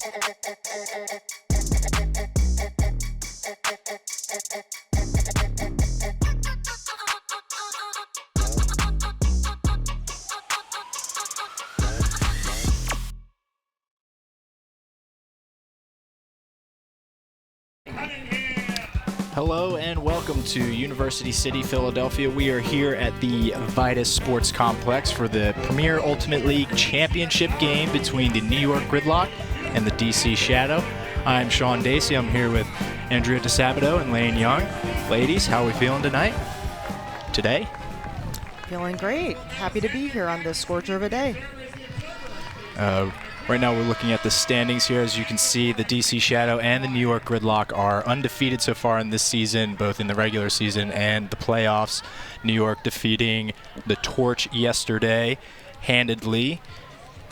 Hello and welcome to University City, Philadelphia. We are here at the Vitus Sports Complex for the Premier Ultimate League Championship game between the New York Gridlock and the DC Shadow. I'm Sean Dacey. I'm here with Andrea DeSabato and Lane Young. Ladies, how are we feeling tonight? Today? Feeling great. Happy to be here on this scorcher of a day. Right now we're looking at the standings here. As you can see, the DC Shadow and the New York Gridlock are undefeated so far in this season, both in the regular season and the playoffs. New York defeating the Torch yesterday handedly.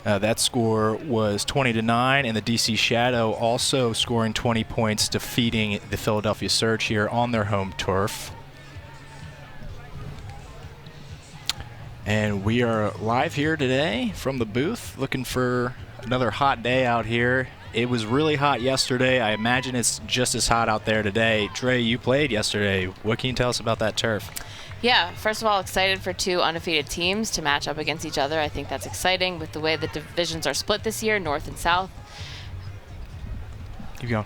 That score was 20-9, and the DC Shadow also scoring 20 points, defeating the Philadelphia Surge here on their home turf. And we are live here today from the booth, looking for another hot day out here. It was really hot yesterday. I imagine it's just as hot out there today. Dre, you played yesterday. What can you tell us about that turf? Yeah, first of all, excited for two undefeated teams to match up against each other. I think that's exciting with the way the divisions are split this year, North and South. Keep going.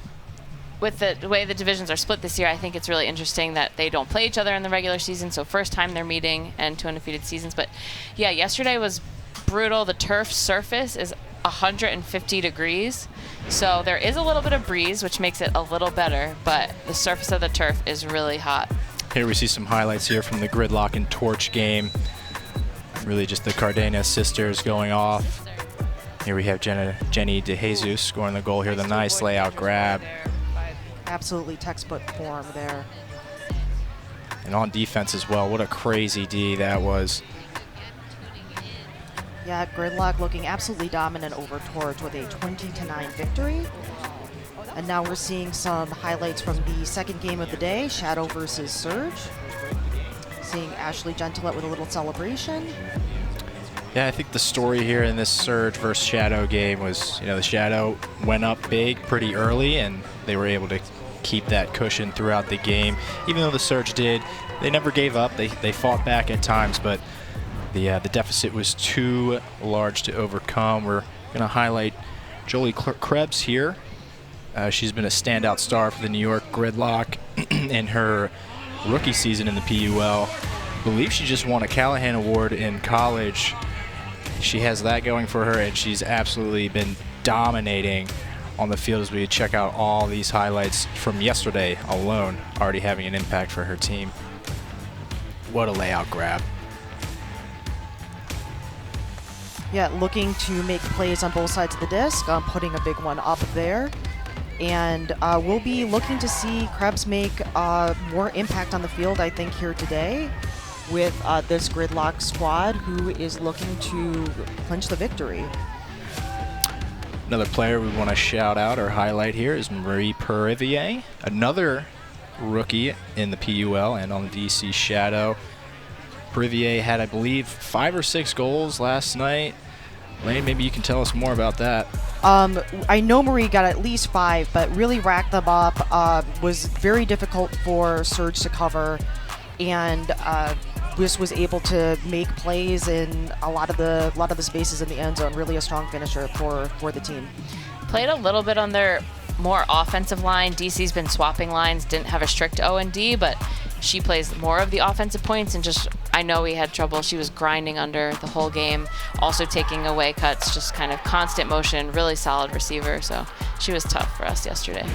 With the way the divisions are split this year, I think it's really interesting that they don't play each other in the regular season, so first time they're meeting and two undefeated seasons. But yeah, yesterday was brutal. The turf surface is 150 degrees, so there is a little bit of breeze, which makes it a little better, but the surface of the turf is really hot. Here we see some highlights here from the Gridlock and Torch game. Really just the Cardenas sisters going off. Here we have Jenny DeJesus scoring the goal here, the nice layout grab. Absolutely textbook form there. And on defense as well, what a crazy D that was. Yeah, Gridlock looking absolutely dominant over Torch with a 20-9 victory. And now we're seeing some highlights from the second game of the day, Shadow versus Surge. Seeing Ashley Gentilette with a little celebration. Yeah, I think the story here in this Surge versus Shadow game was, the Shadow went up big pretty early, and they were able to keep that cushion throughout the game. Even though the Surge did, they never gave up. They fought back at times, but the deficit was too large to overcome. We're going to highlight Jolie Krebs here. She's been a standout star for the New York Gridlock in her rookie season in the PUL. I believe she just won a Callahan Award in college. She has that going for her, and she's absolutely been dominating on the field as we check out all these highlights from yesterday alone, already having an impact for her team. What a layout grab. Yeah, looking to make plays on both sides of the disc, putting a big one up there. And we'll be looking to see Krebs make more impact on the field, I think, here today with this Gridlock squad who is looking to clinch the victory. Another player we want to shout out or highlight here is Marie Perivier, another rookie in the PUL and on the DC Shadow. Perivier had, I believe, 5 or 6 goals last night. Lane, maybe you can tell us more about that. I know Marie got at least 5, but really racked them up. Was very difficult for Surge to cover, and just was able to make plays in a lot of the spaces in the end zone. Really a strong finisher for the team. Played a little bit on their more offensive line. DC's been swapping lines, didn't have a strict O&D, but she plays more of the offensive points, and just, I know we had trouble. She was grinding under the whole game, also taking away cuts, just kind of constant motion, really solid receiver, so she was tough for us yesterday.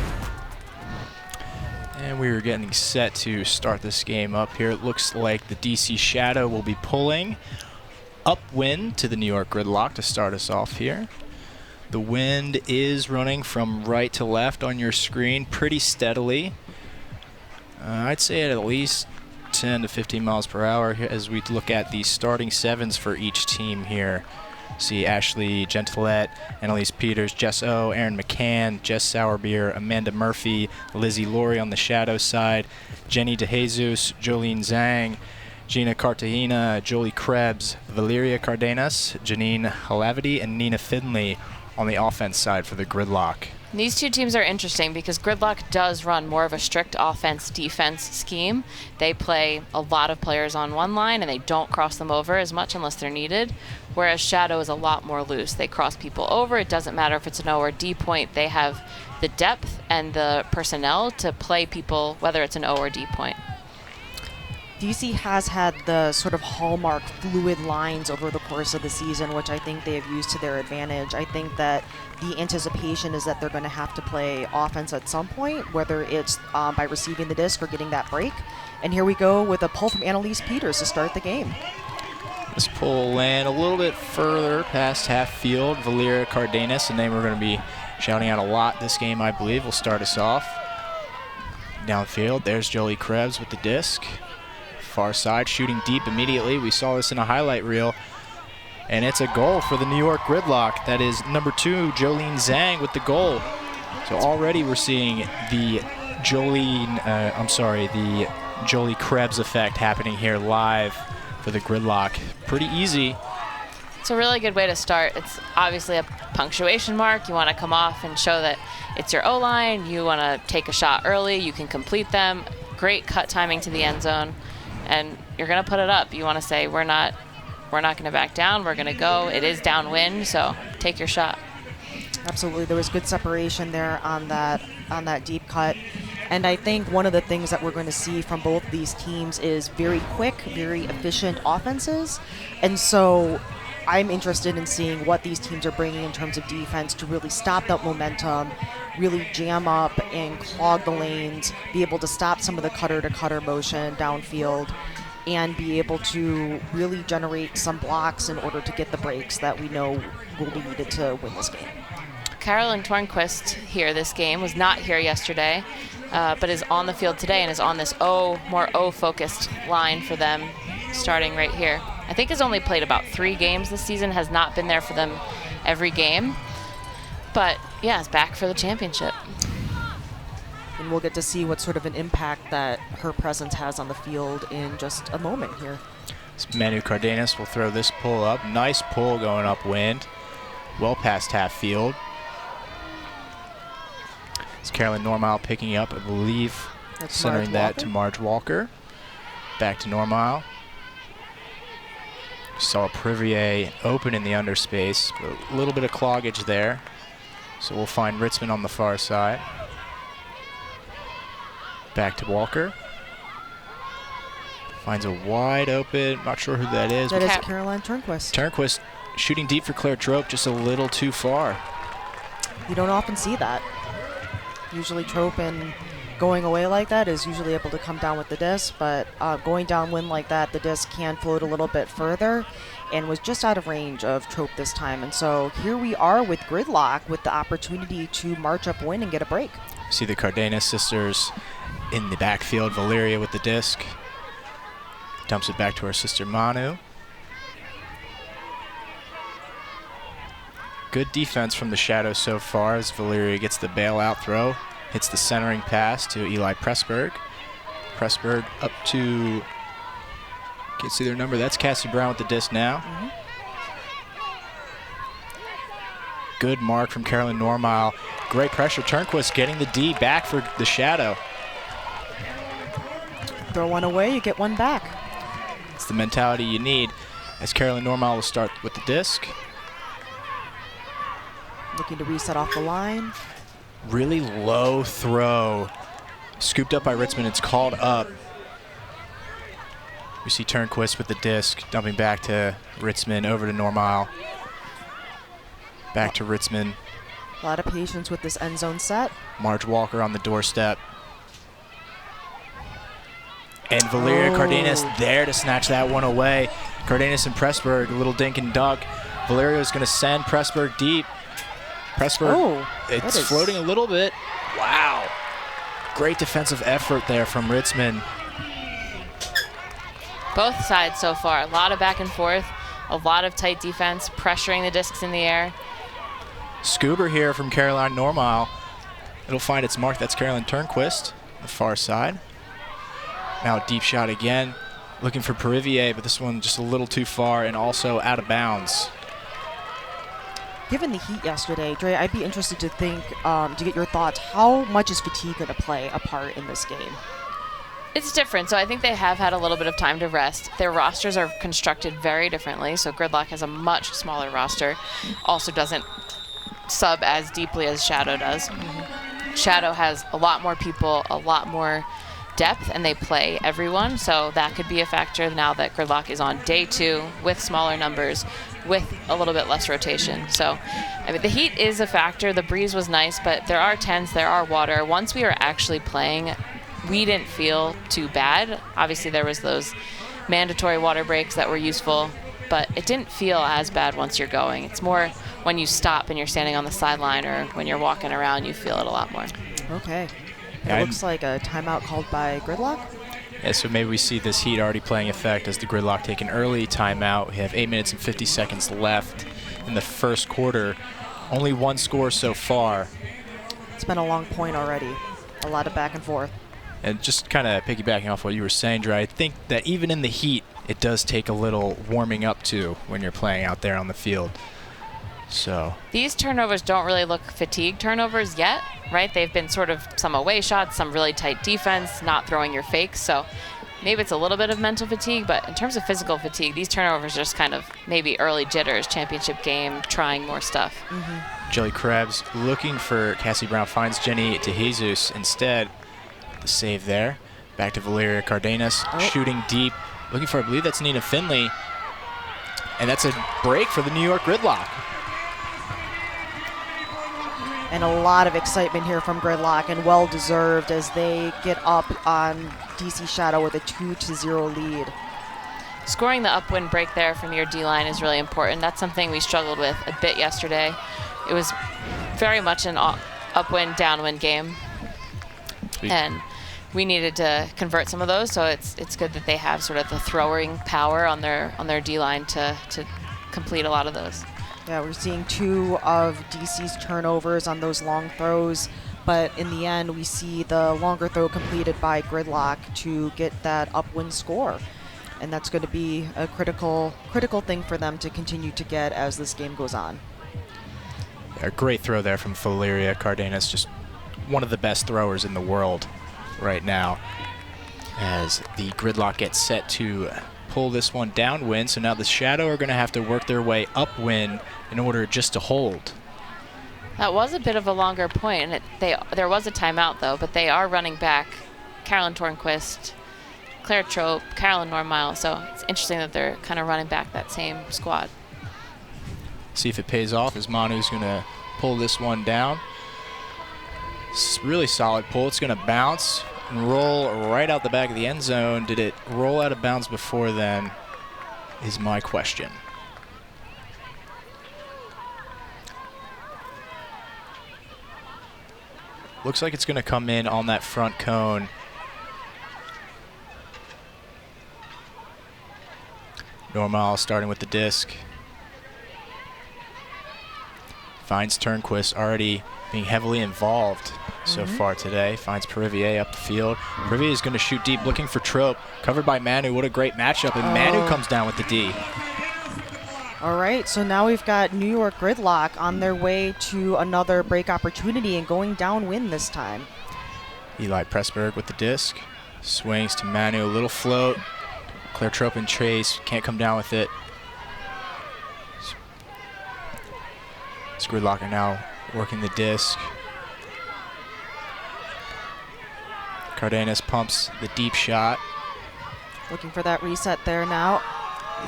And we are getting set to start this game up here. It looks like the DC Shadow will be pulling upwind to the New York Gridlock to start us off here. The wind is running from right to left on your screen pretty steadily. I'd say at least 10 to 15 miles per hour as we look at the starting sevens for each team here. See Ashley Gentilette, Annalise Peters, Jess O, Erin McCann, Jess Sourbeer, Amanda Murphy, Lizzie Laurie on the Shadow side, Jenny DeJesus, Jolene Zhang, Gina Cartagena, Jolie Krebs, Valeria Cardenas, Janine Halavity, and Nina Finley on the offense side for the Gridlock. These two teams are interesting because Gridlock does run more of a strict offense-defense scheme. They play a lot of players on one line, and they don't cross them over as much unless they're needed, whereas Shadow is a lot more loose. They cross people over. It doesn't matter if it's an O or D point. They have the depth and the personnel to play people, whether it's an O or D point. DC has had the sort of hallmark fluid lines over the course of the season, which I think they have used to their advantage. I think that the anticipation is that they're going to have to play offense at some point, whether it's by receiving the disc or getting that break. And here we go with a pull from Annalise Peters to start the game. This pull will land a little bit further past half field. Valeria Cardenas, a name we're going to be shouting out a lot this game, I believe, will start us off. Downfield, there's Jolie Krebs with the disc. Far side, shooting deep immediately. We saw this in a highlight reel. And it's a goal for the New York Gridlock. That is number 2, Jolene Zhang with the goal. So already we're seeing the Jolie Krebs effect happening here live for the Gridlock. Pretty easy. It's a really good way to start. It's obviously a punctuation mark. You want to come off and show that it's your O-line. You want to take a shot early. You can complete them. Great cut timing to the end zone. And you're going to put it up. You want to say, we're not going to back down. We're going to go. It is downwind, so take your shot. Absolutely. There was good separation there on that deep cut. And I think one of the things that we're going to see from both these teams is very quick, very efficient offenses. And so I'm interested in seeing what these teams are bringing in terms of defense to really stop that momentum, really jam up and clog the lanes, be able to stop some of the cutter-to-cutter motion downfield, and be able to really generate some blocks in order to get the breaks that we know will be needed to win this game. Carolyn Tornquist here this game, was not here yesterday, but is on the field today and is on this more O-focused line for them starting right here. I think has only played about 3 games this season, has not been there for them every game. But, yeah, is back for the championship. And we'll get to see what sort of an impact that her presence has on the field in just a moment here. Manu Cardenas will throw this pull up. Nice pull going upwind. Well past half field. It's Carolyn Normile picking up, I believe, That's centering that to Marge Walker. Back to Normile. Saw Privier open in the underspace, but a little bit of cloggage there. So we'll find Ritzman on the far side. Back to Walker. Finds a wide open, not sure who that is. That is Caroline Turnquist. Turnquist shooting deep for Claire Trope, just a little too far. You don't often see that. Usually Trope and going away like that is usually able to come down with the disc, but going downwind like that, the disc can float a little bit further and was just out of range of Trope this time. And so here we are with Gridlock with the opportunity to march upwind and get a break. See the Cardenas sisters in the backfield. Valeria with the disc. Dumps it back to her sister Manu. Good defense from the Shadows so far as Valeria gets the bailout throw. Hits the centering pass to Eli Pressburg. Pressburg up to, can't see their number, that's Cassie Brown with the disc now. Good mark from Carolyn Normile. Great pressure. Turnquist getting the D back for the Shadow. Throw one away, you get one back. It's the mentality you need as Carolyn Normile will start with the disc. Looking to reset off the line. Really low throw. Scooped up by Ritzman. It's called up. We see Turnquist with the disc, dumping back to Ritzman, over to Normile. Back to Ritzman. A lot of patience with this end zone set. Marge Walker on the doorstep. And Valeria Cardenas there to snatch that one away. Cardenas and Pressburg, a little dink and dunk. Valeria's going to send Pressburg deep. Pressburg, it's floating a little bit. Wow. Great defensive effort there from Ritzman. Both sides so far. A lot of back and forth. A lot of tight defense, pressuring the discs in the air. Scuba here from Caroline Normile. It'll find its mark. That's Carolyn Turnquist, the far side. Now a deep shot again. Looking for Perivier, but this one just a little too far and also out of bounds. Given the heat yesterday, Dre, I'd be interested to get your thoughts. How much is fatigue going to play a part in this game? It's different. So I think they have had a little bit of time to rest. Their rosters are constructed very differently. So Gridlock has a much smaller roster. Also doesn't sub as deeply as Shadow does. Shadow has a lot more people, a lot more depth, and they play everyone. So that could be a factor now that Gridlock is on day 2 with smaller numbers, with a little bit less rotation. So, I mean, the heat is a factor. The breeze was nice, but there are tents, there are water. Once we were actually playing, we didn't feel too bad. Obviously, there was those mandatory water breaks that were useful, but it didn't feel as bad once you're going. It's more when you stop and you're standing on the sideline or when you're walking around, you feel it a lot more. Okay. Yeah, it looks like a timeout called by Gridlock. Yeah, so maybe we see this heat already playing effect as the Gridlock take an early timeout. We have 8 minutes and 50 seconds left in the first quarter. Only one score so far. It's been a long point already. A lot of back and forth. And just kind of piggybacking off what you were saying, Dre, I think that even in the heat, it does take a little warming up to when you're playing out there on the field. So these turnovers don't really look fatigue turnovers yet, right? They've been sort of some away shots, some really tight defense, not throwing your fakes. So maybe it's a little bit of mental fatigue, but in terms of physical fatigue, these turnovers are just kind of maybe early jitters, championship game, trying more stuff. Jelly Crabs looking for Cassie Brown, finds Jenny DeJesus instead. The save there. Back to Valeria Cardenas, shooting deep. Looking for, I believe that's Nina Finley. And that's a break for the New York Gridlock. And a lot of excitement here from Gridlock, and well-deserved as they get up on DC Shadow with a 2-0 lead. Scoring the upwind break there from your D-line is really important. That's something we struggled with a bit yesterday. It was very much an upwind, downwind game. And we needed to convert some of those, so it's good that they have sort of the throwing power on their D-line to complete a lot of those. Yeah, we're seeing 2 of DC's turnovers on those long throws, but in the end, we see the longer throw completed by Gridlock to get that upwind score. And that's going to be a critical thing for them to continue to get as this game goes on. A great throw there from Valeria Cardenas, just one of the best throwers in the world right now, as the Gridlock gets set to pull this one downwind. So now the Shadow are going to have to work their way upwind in order just to hold. That was a bit of a longer point, and there was a timeout though, but they are running back Carolyn Tornquist, Claire Trope, Carolyn Normile, so it's interesting that they're kind of running back that same squad. See if it pays off as Manu's going to pull this one down. Really solid pull. It's going to bounce and roll right out the back of the end zone. Did it roll out of bounds before then is my question. Looks like it's going to come in on that front cone. Normal starting with the disc. Finds Turnquist, already being heavily involved so far today. Finds Perivier up the field. Perivier is going to shoot deep, looking for Trope. Covered by Manu. What a great matchup. And Manu comes down with the D. All right, so now we've got New York Gridlock on their way to another break opportunity and going downwind this time. Eli Pressberg with the disc. Swings to Manu, a little float. Claire Trope and Chase can't come down with it. Gridlock now working the disc. Cardenas pumps the deep shot. Looking for that reset there now.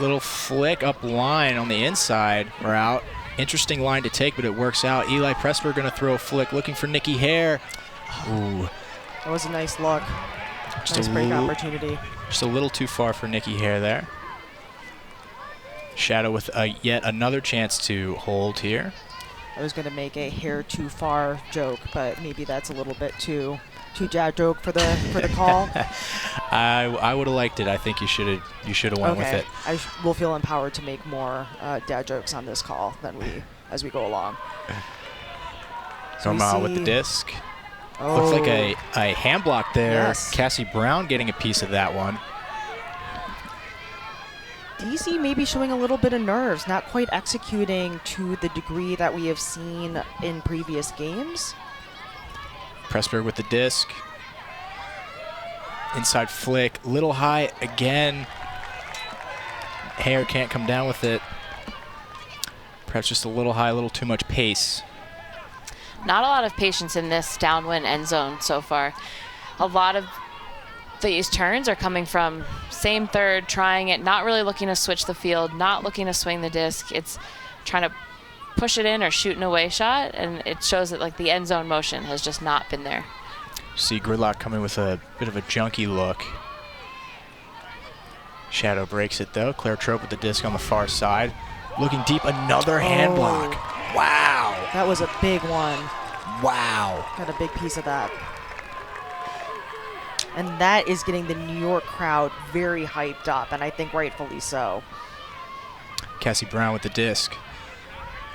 Little flick up line on the inside route. Interesting line to take, but it works out. Eli Pressberg going to throw a flick, looking for Nikki Hare. Ooh. That was a nice look. Just nice break opportunity. Just a little too far for Nikki Hare there. Shadow with yet another chance to hold here. I was going to make a hair too far joke, but maybe that's a little bit too jab joke for the call. I would have liked it. I think you should have went with it. I will feel empowered to make more dad jokes on this call as we go along. So Normal with the disc. Looks like a hand block there. Yes. Cassie Brown getting a piece of that one. DC may be showing a little bit of nerves, not quite executing to the degree that we have seen in previous games. Pressburg with the disc. Inside flick, little high again. Hare can't come down with it. Perhaps just a little high, a little too much pace. Not a lot of patience in this downwind end zone so far. A lot of these turns are coming from same third, trying it, not really looking to switch the field, not looking to swing the disc. It's trying to push it in or shoot an away shot, and it shows that like the end zone motion has just not been there. See Gridlock coming with a bit of a junky look. Shadow breaks it though. Claire Trope with the disc on the far side. Looking deep, another hand block. Wow. That was a big one. Wow. Got a big piece of that. And that is getting the New York crowd very hyped up, and I think rightfully so. Cassie Brown with the disc.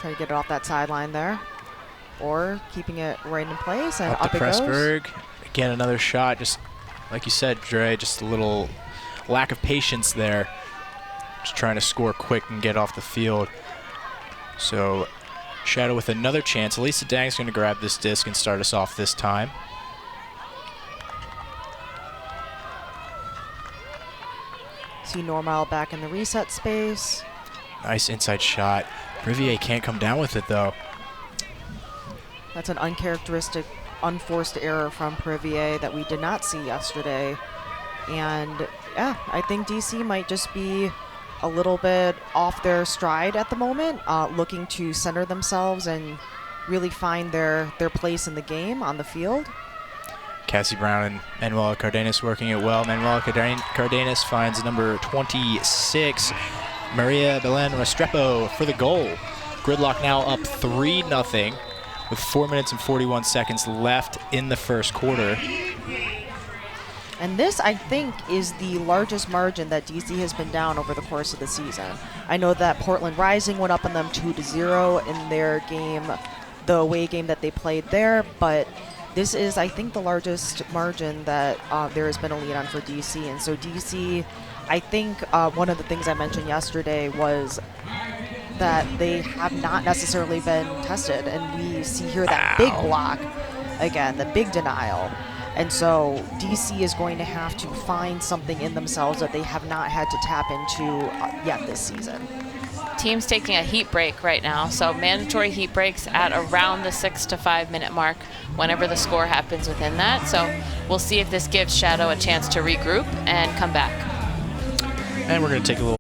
Try to get it off that sideline there. Or keeping it right in place, and Up up to it goes. Pressburg. Again, another shot. Just like you said, Dre, just a little lack of patience there. Just trying to score quick and get off the field. So Shadow with another chance. Elisa Dang's going to grab this disc and start us off this time. See Normal back in the reset space. Nice inside shot. Rivier can't come down with it though. That's an uncharacteristic, unforced error from Privier that we did not see yesterday. And yeah, I think DC might just be a little bit off their stride at the moment, looking to center themselves and really find their place in the game on the field. Cassie Brown and Manuela Cardenas working it well. Manuela Cardenas finds number 26, Maria Belen Restrepo for the goal. Gridlock now up 3-0 with 4 minutes and 41 seconds left in the first quarter. And this, I think, is the largest margin that DC has been down over the course of the season. I know that Portland Rising went up on them 2-0 in their game, the away game that they played there, but this is, I think, the largest margin that there has been a lead on for DC. And so DC, I think one of the things I mentioned yesterday was that they have not necessarily been tested. And we see here that big block, again, the big denial. And so DC is going to have to find something in themselves that they have not had to tap into yet this season. Team's taking a heat break right now, so mandatory heat breaks at around the 6 to 5 minute mark whenever the score happens within that. So we'll see if this gives Shadow a chance to regroup and come back. And we're going to take a little...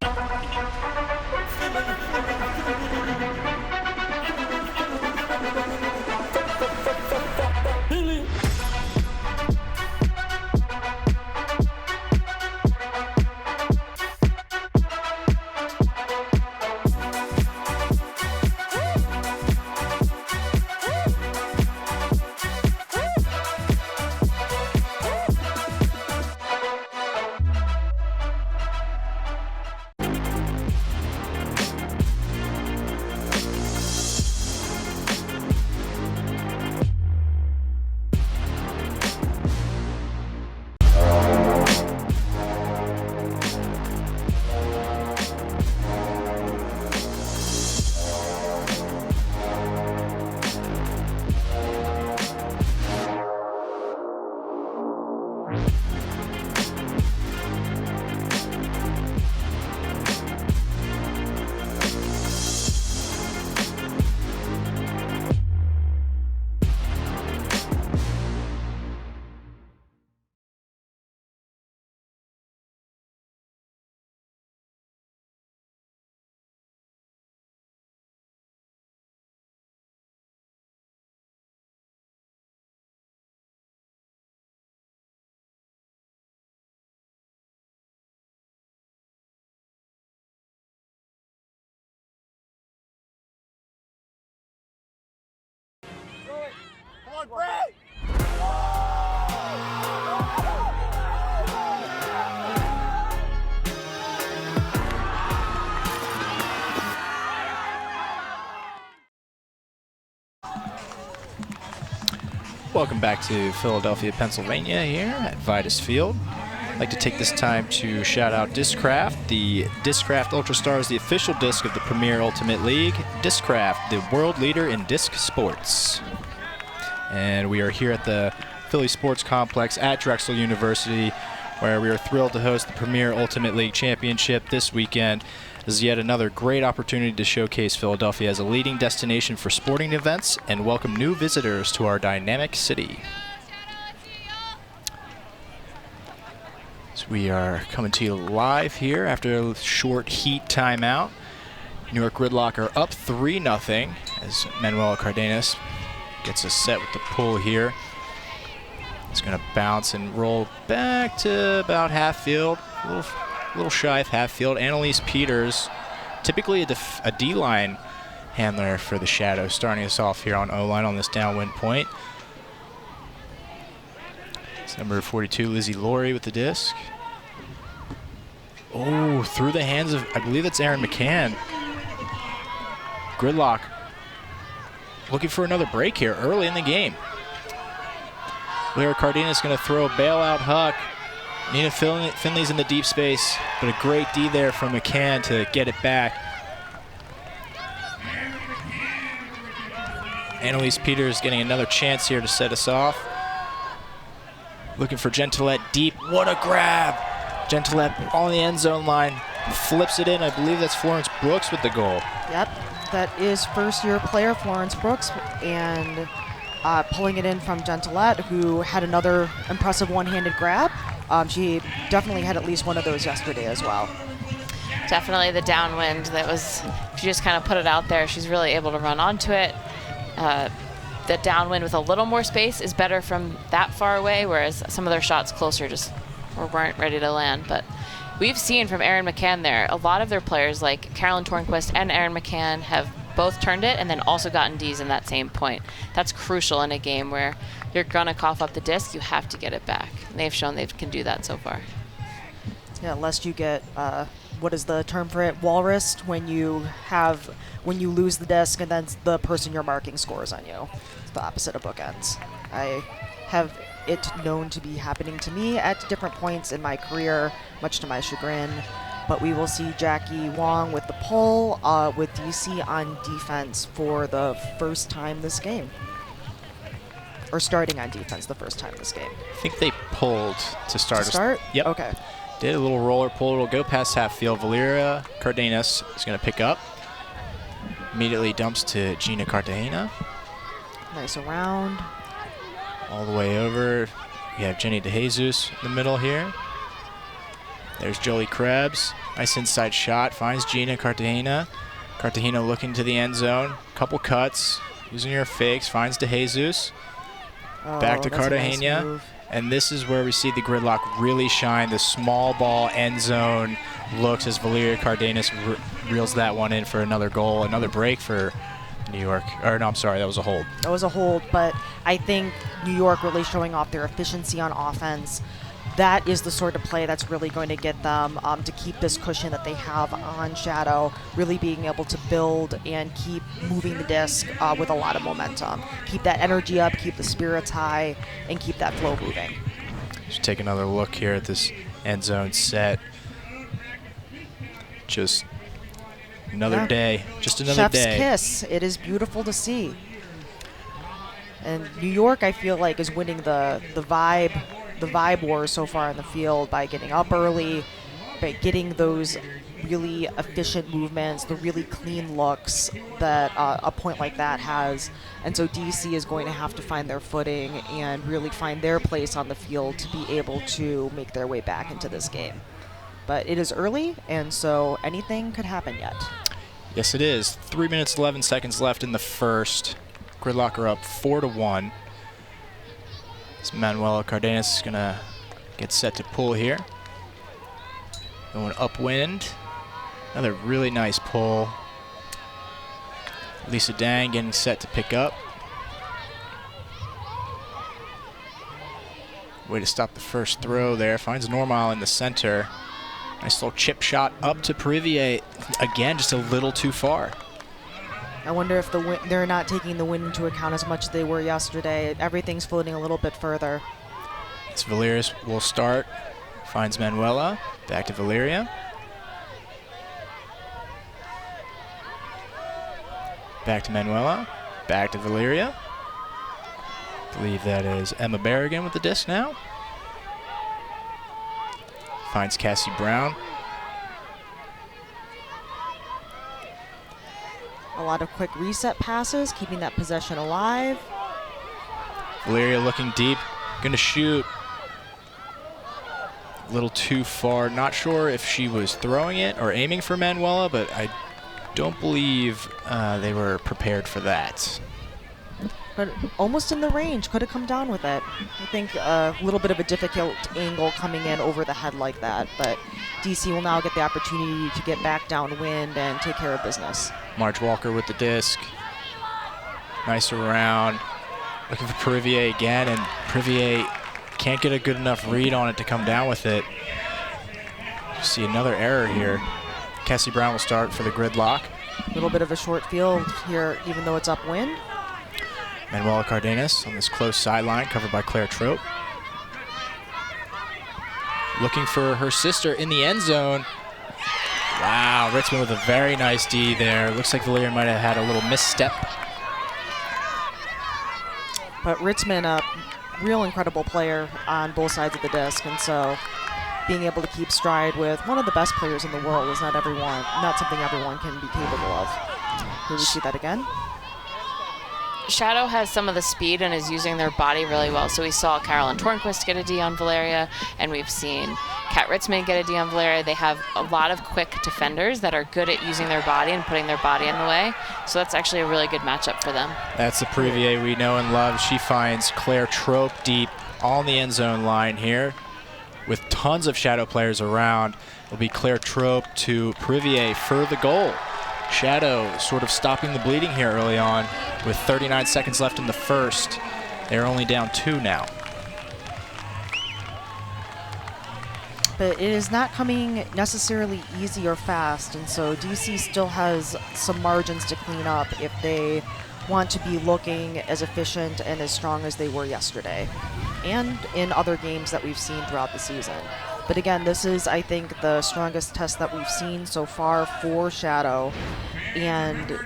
Welcome back to Philadelphia, Pennsylvania here at Vitus Field. I'd like to take this time to shout out Discraft. The Discraft Ultrastar is the official disc of the Premier Ultimate League. Discraft, the world leader in disc sports. And we are here at the Philly Sports Complex at Drexel University, where we are thrilled to host the Premier Ultimate League Championship this weekend. This is yet another great opportunity to showcase Philadelphia as a leading destination for sporting events and welcome new visitors to our dynamic city. So we are coming to you live here after a short heat timeout. New York Gridlock are up 3-0 as Manuel Cardenas gets a set with the pull here. It's going to bounce and roll back to about half field, a little shy of half field. Annalise Peters, typically a D-line handler for the Shadow, starting us off here on O-line on this downwind point. It's number 42, Lizzie Laurie with the disc. Oh, through the hands of, I believe it's Aaron McCann. Gridlock looking for another break here early in the game. Lyra Cardenas going to throw a bailout huck. Nina Finley's in the deep space, but a great D there from McCann to get it back. Annalise Peters getting another chance here to set us off. Looking for Gentilette deep. What a grab! Gentilette on the end zone line, flips it in. I believe that's Florence Brooks with the goal. Yep, that is first-year player Florence Brooks, and pulling it in from Gentilette, who had another impressive one-handed grab. She definitely had at least one of those yesterday as well. Definitely the downwind that was, she just kind of put it out there. She's really able to run onto it. The downwind with a little more space is better from that far away, whereas some of their shots closer just weren't ready to land. But we've seen from Aaron McCann there, a lot of their players like Carolyn Tornquist and Aaron McCann have both turned it and then also gotten Ds in that same point. That's crucial in a game where you're going to cough up the disc, you have to get it back. And they've shown they can do that so far. Yeah, lest you get, what is the term for it, walrused, when you lose the disc and then the person you're marking scores on you. It's the opposite of bookends. I have it known to be happening to me at different points in my career, much to my chagrin. But we will see Jackie Wong with the pull, with DC on defense for the first time this game. Or starting on defense the first time this game. I think they pulled to start. Yep. Okay. Did a little roller pull. It'll go past half field. Valeria Cardenas is going to pick up. Immediately dumps to Gina Cartagena. Nice around. All the way over. We have Jenny DeJesus in the middle here. There's Jolie Krebs. Nice inside shot. Finds Gina Cartagena. Cartagena looking to the end zone. Couple cuts. Using her fakes. Finds DeJesus. Back to Cartagena. Nice, and this is where we see the Gridlock really shine. The small ball end zone looks as Valeria Cardenas reels that one in for another goal. Another break for New York. Or no, I'm sorry, that was a hold. That was a hold, but I think New York really showing off their efficiency on offense. That is the sort of play that's really going to get them to keep this cushion that they have on Shadow, really being able to build and keep moving the disc with a lot of momentum. Keep that energy up, keep the spirits high, and keep that flow moving. Just take another look here at this end zone set. Just another day. Just another Chef's day. kiss. It is beautiful to see. And New York, I feel like, is winning the vibe war so far in the field by getting up early, by getting those really efficient movements, the really clean looks that a point like that has. And so DC is going to have to find their footing and really find their place on the field to be able to make their way back into this game. But it is early, and so anything could happen yet. Yes, it is. 3 minutes, 11 seconds left in the first. Gridlock are up 4-1. This Manuela Cardenas is going to get set to pull here. Going upwind. Another really nice pull. Lisa Dang getting set to pick up. Way to stop the first throw there. Finds Normile in the center. Nice little chip shot up to Perivier. Again, just a little too far. I wonder if they're not taking the wind into account as much as they were yesterday. Everything's floating a little bit further. Valeris will start. Finds Manuela. Back to Valeria. Back to Manuela. Back to Valeria. I believe that is Emma Berrigan with the disc now. Finds Cassie Brown. A lot of quick reset passes, keeping that possession alive. Valeria looking deep. Gonna shoot. A little too far. Not sure if she was throwing it or aiming for Manuela, but I don't believe they were prepared for that. But almost in the range, could have come down with it. I think a little bit of a difficult angle coming in over the head like that, but DC will now get the opportunity to get back downwind and take care of business. Marge Walker with the disc. Nice around. Looking for Perivier again, and Perivier can't get a good enough read on it to come down with it. See another error here. Cassie Brown will start for the Gridlock. A little bit of a short field here, even though it's upwind. Manuela Cardenas on this close sideline, covered by Claire Trope. Looking for her sister in the end zone. Wow, Ritzman with a very nice D there. Looks like Valeria might have had a little misstep. But Ritzman, a real incredible player on both sides of the disc, and so being able to keep stride with one of the best players in the world is not something everyone can be capable of. Here we see that again. Shadow has some of the speed and is using their body really well. So we saw Carolyn Tornquist get a D on Valeria, and we've seen Kat Ritzman get a D on Valeria. They have a lot of quick defenders that are good at using their body and putting their body in the way. So that's actually a really good matchup for them. That's the Perivier we know and love. She finds Claire Trope deep on the end zone line here with tons of Shadow players around. It'll be Claire Trope to Perivier for the goal. Shadow sort of stopping the bleeding here early on with 39 seconds left in the first. They're only down 2 now. But it is not coming necessarily easy or fast, and so DC still has some margins to clean up if they want to be looking as efficient and as strong as they were yesterday and in other games that we've seen throughout the season. But again, this is, I think, the strongest test that we've seen so far for Shadow, and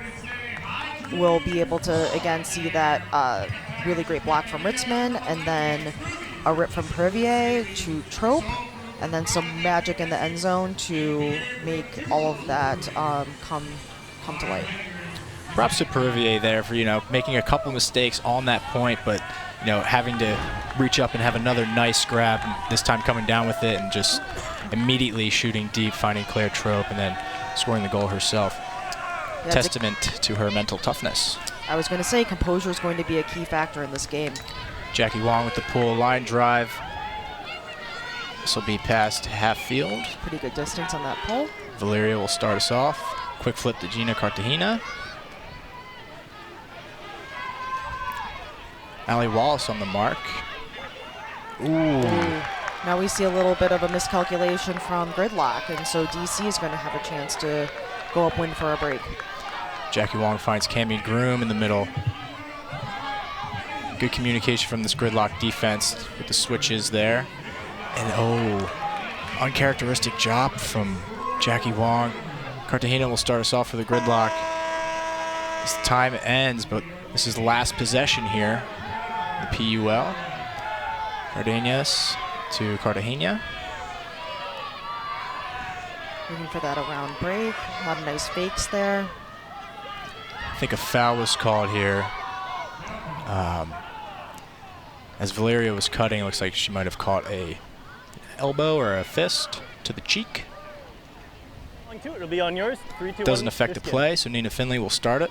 we'll be able to, again, see that really great block from Ritzman, and then a rip from Perivier to Trope, and then some magic in the end zone to make all of that come to light. Props to Perivier there for, making a couple mistakes on that point, but, having to reach up and have another nice grab, and this time coming down with it and just immediately shooting deep, finding Claire Trope, and then scoring the goal herself. Yeah, Testament to her mental toughness. I was going to say composure is going to be a key factor in this game. Jackie Wong with the PUL line drive. This will be past half field. Pretty good distance on that pull. Valeria will start us off. Quick flip to Gina Cartagena. Allie Wallace on the mark. Ooh. Now we see a little bit of a miscalculation from Gridlock, and so DC is going to have a chance to go upwind for a break. Jackie Wong finds Cammie Groom in the middle. Good communication from this Gridlock defense with the switches there. And uncharacteristic job from Jackie Wong. Cartagena will start us off for the Gridlock. As time ends, but this is the last possession here. The PUL. Cardenas to Cartagena. Looking for that around break. A lot of nice fakes there. I think a foul was called here. As Valeria was cutting, it looks like she might have caught a elbow or a fist to the cheek. It'll be on yours. 3, 2, Doesn't 1, affect the play, so Nina Finley will start it.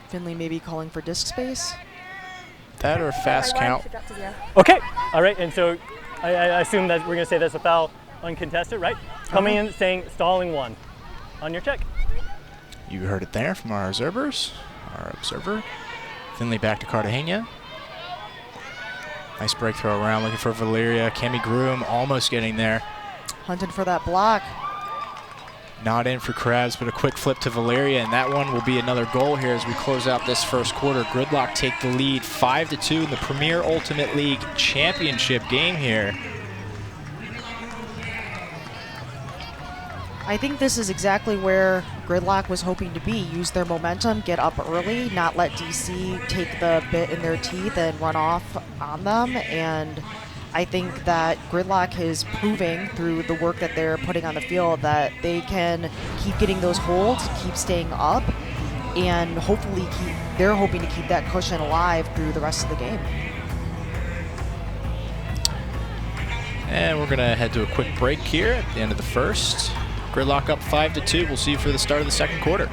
Finley maybe calling for disc space. That or a fast count. Okay. All right. And so I assume that we're going to say that's a foul uncontested, right? Coming in saying stalling 1 on your check. You heard it there from our observers. Finley back to Cartagena. Nice break throw around, looking for Valeria. Cammie Groom almost getting there. Hunting for that block. Not in for Krabs, but a quick flip to Valeria, and that one will be another goal here as we close out this first quarter. Gridlock take the lead 5-2 in the Premier Ultimate League Championship game here. I think this is exactly where Gridlock was hoping to be. Use their momentum, get up early, not let DC take the bit in their teeth and run off on them. And I think that Gridlock is proving through the work that they're putting on the field that they can keep getting those holds, keep staying up, and hopefully they're hoping to keep that cushion alive through the rest of the game. And we're going to head to a quick break here at the end of the first. Gridlock up 5-2. We'll see you for the start of the second quarter.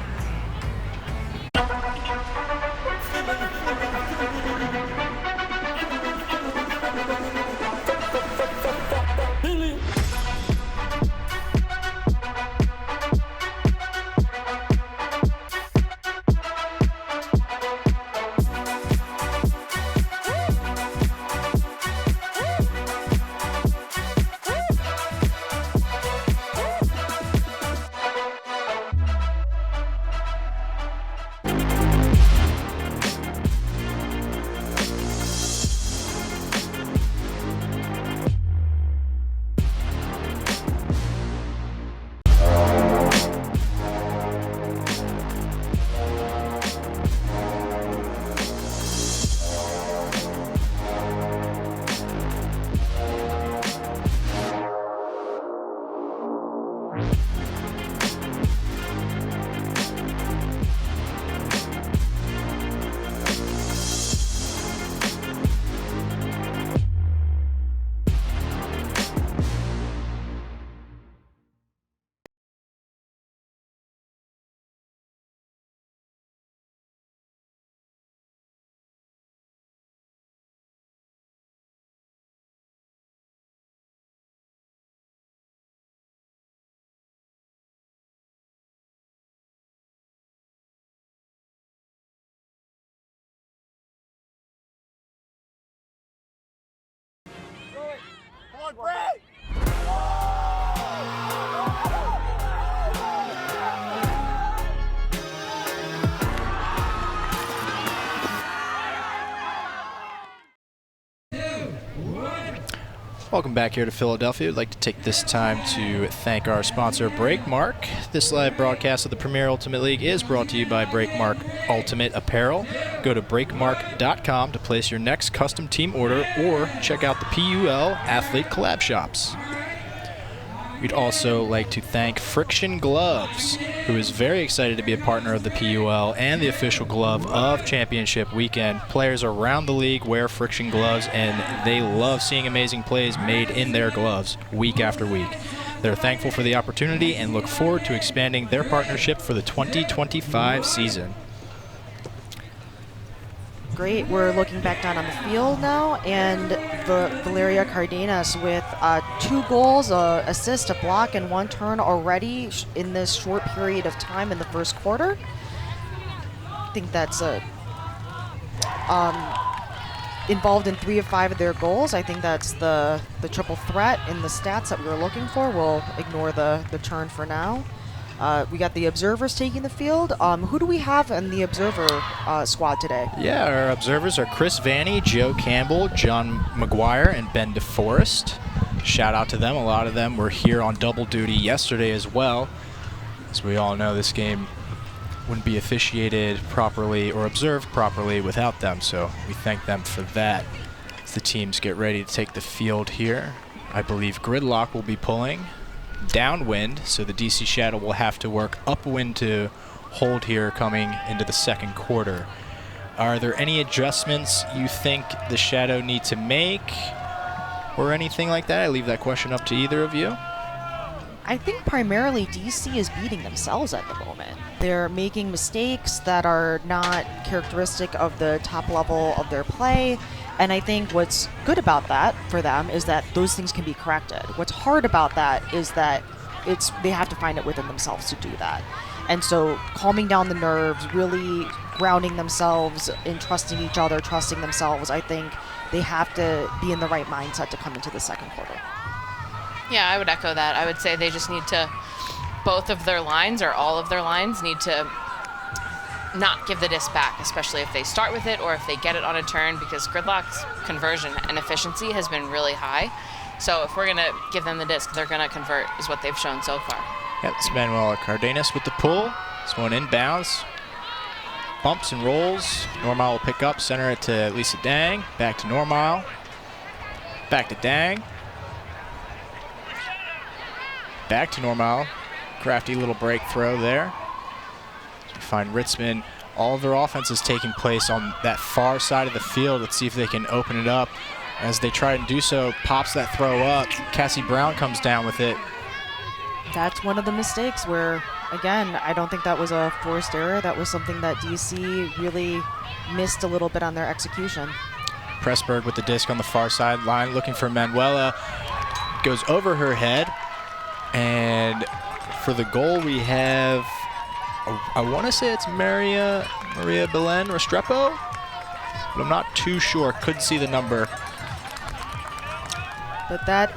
Welcome back here to Philadelphia. I'd like to take this time to thank our sponsor, Breakmark. This live broadcast of the Premier Ultimate League is brought to you by Breakmark Ultimate Apparel. Go to breakmark.com to place your next custom team order or check out the PUL Athlete Collab Shops. We'd also like to thank Friction Gloves, who is very excited to be a partner of the PUL and the official glove of Championship Weekend. Players around the league wear Friction Gloves, and they love seeing amazing plays made in their gloves week after week. They're thankful for the opportunity and look forward to expanding their partnership for the 2025 season. Great. We're looking back down on the field now, and Valeria Cardenas with 2 goals, an assist, a block, and 1 turn already in this short period of time in the first quarter. I think that's involved in 3 of 5 of their goals. I think that's the triple threat in the stats that we were looking for. We'll ignore the turn for now. We got the observers taking the field. Who do we have in the observer squad today? Yeah, our observers are Chris Vanny, Joe Campbell, John McGuire, and Ben DeForest. Shout out to them. A lot of them were here on double duty yesterday as well. As we all know, this game wouldn't be officiated properly or observed properly without them, so we thank them for that. As the teams get ready to take the field here, I believe Gridlock will be pulling downwind, so the DC Shadow will have to work upwind to hold here coming into the second quarter. Are there any adjustments you think the Shadow need to make or anything like that? I leave that question up to either of you. I think primarily DC is beating themselves at the moment. They're making mistakes that are not characteristic of the top level of their play. And I think what's good about that for them is that those things can be corrected. What's hard about that is that they have to find it within themselves to do that. And so calming down the nerves, really grounding themselves in trusting each other, trusting themselves, I think they have to be in the right mindset to come into the second quarter. Yeah, I would echo that. I would say they just need to both of their lines or all of their lines need to not give the disc back, especially if they start with it or if they get it on a turn, because Gridlock's conversion and efficiency has been really high. So if we're going to give them the disc, they're going to convert, is what they've shown so far. Yeah, it's Manuela Cardenas with the pull. This one inbounds. Bumps and rolls. Normile will pick up, center it to Lisa Dang. Back to Normile. Back to Dang. Back to Normile. Crafty little break throw there. We find Ritzman. All of their offense is taking place on that far side of the field. Let's see if they can open it up. As they try and do so, pops that throw up. Cassie Brown comes down with it. That's one of the mistakes where, again, I don't think that was a forced error. That was something that DC really missed a little bit on their execution. Pressburg with the disc on the far sideline, looking for Manuela. Goes over her head. And for the goal, we have, I want to say it's Maria Belen Restrepo, but I'm not too sure. Couldn't see the number. But that's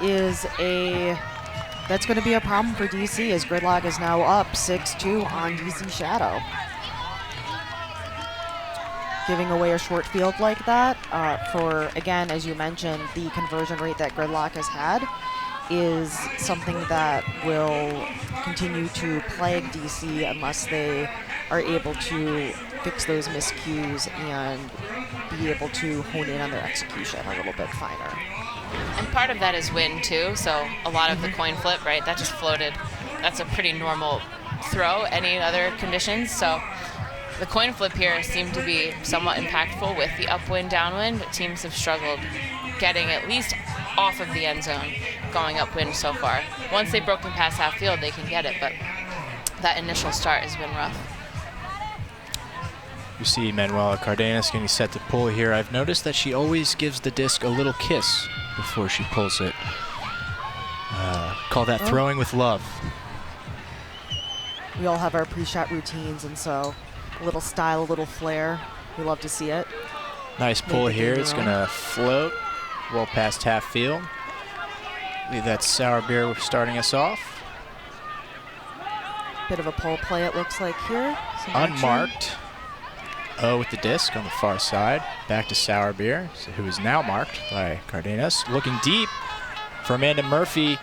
going to be a problem for DC, as Gridlock is now up 6-2 on DC Shadow. Giving away a short field like that for, again, as you mentioned, the conversion rate that Gridlock has had is something that will continue to plague DC unless they are able to fix those miscues and be able to hone in on their execution a little bit finer. And part of that is wind too, so a lot of the coin flip, right, that just floated. That's a pretty normal throw, any other conditions. So the coin flip here seemed to be somewhat impactful with the upwind, downwind, but teams have struggled getting at least off of the end zone going upwind so far. Once they've broken past half field, they can get it, but that initial start has been rough. You see Manuela Cardenas getting set to pull here. I've noticed that she always gives the disc a little kiss before she pulls it. Call that throwing with love. We all have our pre-shot routines, and so a little style, a little flair. We love to see it. Nice pull here. It's going to float well past half field. I believe that's Sour Beer starting us off. Bit of a pull play, it looks like here. Some Unmarked. action. O with the disc on the far side. Back to Sour Beer, who is now marked by Cardenas. Looking deep for Amanda Murphy.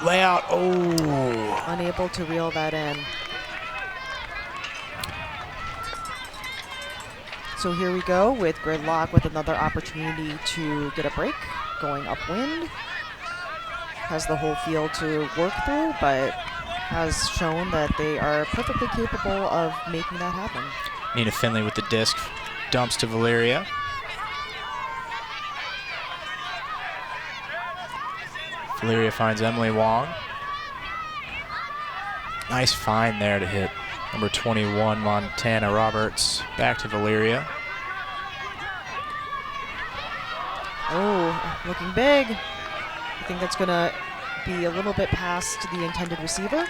Layout. Oh. Unable to reel that in. So here we go with Gridlock with another opportunity to get a break, going upwind. Has the whole field to work through, but has shown that they are perfectly capable of making that happen. Nina Finley with the disc. Dumps to Valeria. Valeria finds Emily Wong. Nice find there to hit number 21, Montana Roberts. Back to Valeria. Oh, looking big. I think that's going to be a little bit past the intended receiver.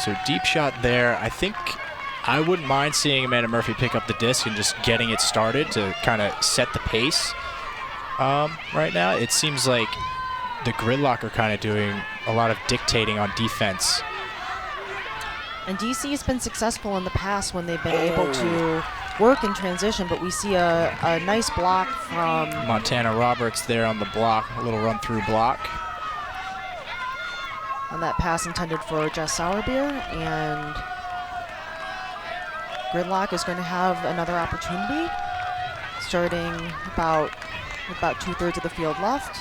So deep shot there. I think I wouldn't mind seeing Amanda Murphy pick up the disc and just getting it started to kind of set the pace right now. It seems like the Gridlock are kind of doing a lot of dictating on defense. And DC has been successful in the past when they've been able to work in transition, but we see a nice block from Montana Roberts there on the block, a little run-through block. On that pass intended for Jess Sourbeer, and Gridlock is going to have another opportunity, starting about 2/3 of the field left.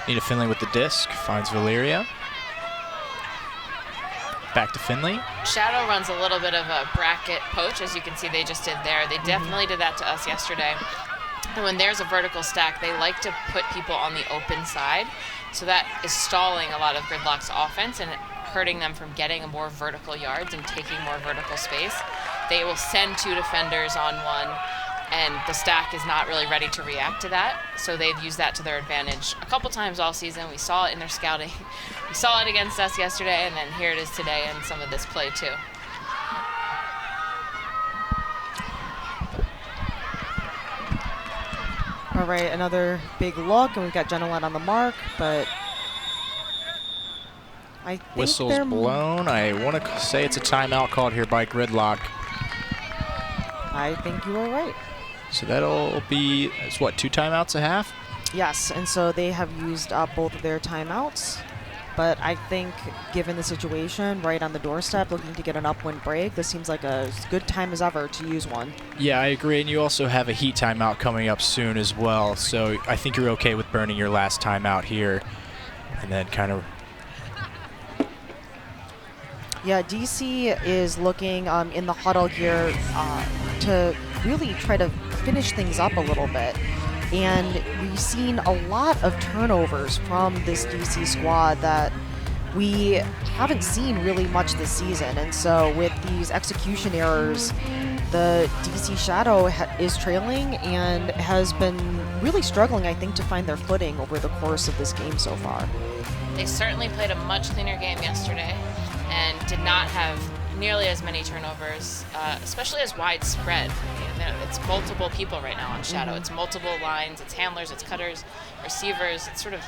Nina Finley with the disc, finds Valeria. Back to Finley. Shadow runs a little bit of a bracket poach, as you can see they just did there. They definitely did that to us yesterday. And when there's a vertical stack, they like to put people on the open side. So that is stalling a lot of Gridlock's offense and hurting them from getting more vertical yards and taking more vertical space. They will send 2 defenders on one, and the stack is not really ready to react to that. So they've used that to their advantage a couple times all season. We saw it in their scouting. We saw it against us yesterday, and then here it is today in some of this play too. All right, another big look, and we've got Jenna Lett on the mark, but I think Whistle's blown. I want to say it's a timeout called here by Gridlock. I think you are right. So that'll be, it's what, 2 timeouts a half? Yes, and so they have used up both of their timeouts. But I think, given the situation, right on the doorstep, looking to get an upwind break, this seems like as good time as ever to use one. Yeah, I agree. And you also have a heat timeout coming up soon as well. So I think you're okay with burning your last timeout here. And then kind of... Yeah, DC is looking in the huddle here to really try to finish things up a little bit. And we've seen a lot of turnovers from this DC squad that we haven't seen really much this season. And so with these execution errors, the DC Shadow is trailing and has been really struggling, I think, to find their footing over the course of this game so far. They certainly played a much cleaner game yesterday and did not have nearly as many turnovers, especially as widespread. It's multiple people right now on Shadow. It's multiple lines, it's handlers, it's cutters, receivers. It's sort of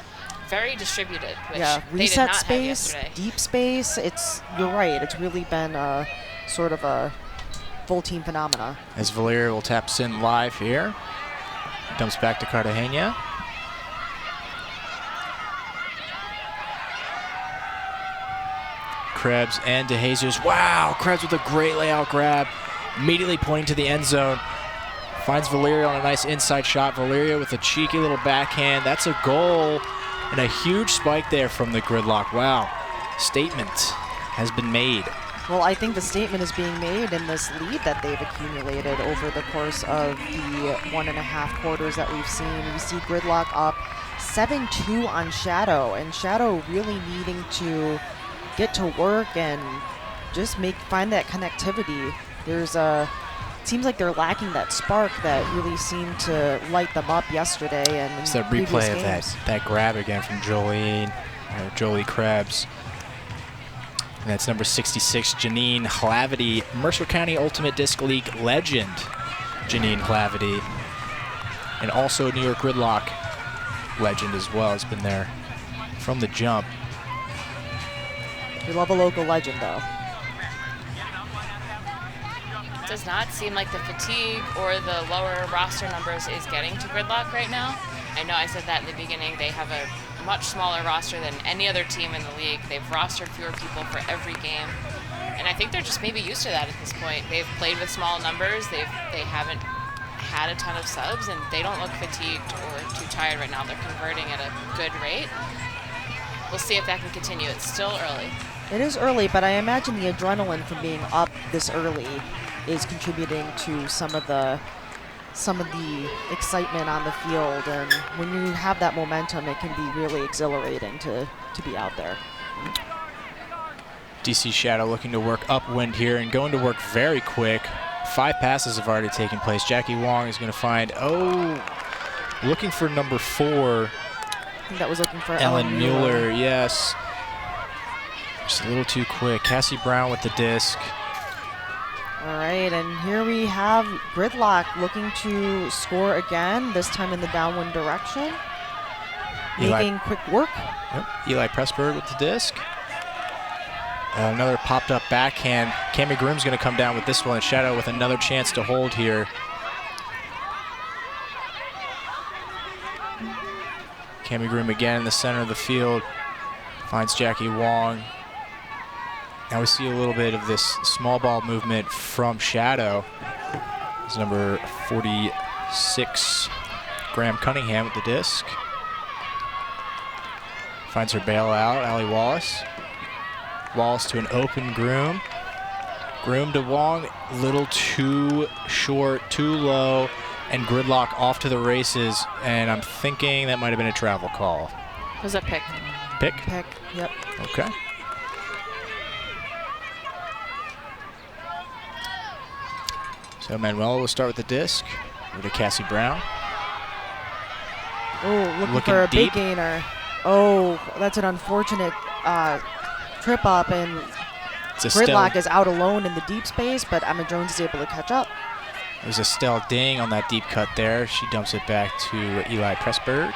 very distributed, which they did not have yesterday. Deep space. You're right. It's really been a sort of a full team phenomena. As Valeria will tap us in live here. Dumps back to Cartagena. Krebs and DeJesus. Wow, Krebs with a great layout grab. Immediately pointing to the end zone. Finds Valeria on a nice inside shot. Valeria with a cheeky little backhand. That's a goal. And a huge spike there from the Gridlock. Wow. Statement has been made. Well, I think the statement is being made in this lead that they've accumulated over the course of the 1.5 quarters that we've seen. We see Gridlock up 7-2 on Shadow, and Shadow really needing to get to work and just find that connectivity. It seems like they're lacking that spark that really seemed to light them up yesterday. And it's that replay of that grab again from Jolie Krebs. And that's number 66, Janine Hlavity, Mercer County Ultimate Disc League legend, Janine Hlavity. And also New York Gridlock legend as well. Has been there from the jump. We love a local legend, though. It does not seem like the fatigue or the lower roster numbers is getting to Gridlock right now. I know I said that in the beginning. They have a much smaller roster than any other team in the league. They've rostered fewer people for every game. And I think they're just maybe used to that at this point. They've played with small numbers. They haven't had a ton of subs, and they don't look fatigued or too tired right now. They're converting at a good rate. We'll see if that can continue. It's still early. It is early, but I imagine the adrenaline from being up this early is contributing to some of the excitement on the field. And when you have that momentum, it can be really exhilarating to be out there. DC Shadow looking to work upwind here and going to work very quick. 5 passes have already taken place. Jackie Wong is going to find, looking for number 4. I think that was looking for Ellen Mueller, yes. Just a little too quick. Cassie Brown with the disc. All right, and here we have Gridlock looking to score again, this time in the downwind direction. Making quick work. Yep. Eli Pressburg with the disc. Another popped up backhand. Cammie Groom's going to come down with this one. Shadow with another chance to hold here. Cammie Groom again in the center of the field. Finds Jackie Wong. Now we see a little bit of this small ball movement from Shadow. It's number 46, Graham Cunningham with the disc. Finds her bailout, Allie Wallace. Wallace to an open Groom. Groom to Wong, little too short, too low, and Gridlock off to the races. And I'm thinking that might have been a travel call. It was a pick. Pick? Pick, yep. Okay. So Manuela will start with the disc. Over to Cassie Brown. Oh, looking Looking for a deep. big gainer. Oh, that's an unfortunate trip up, and Gridlock is out alone in the deep space, but Emma Jones is able to catch up. There's Estelle Ding on that deep cut there. She dumps it back to Eli Pressburg.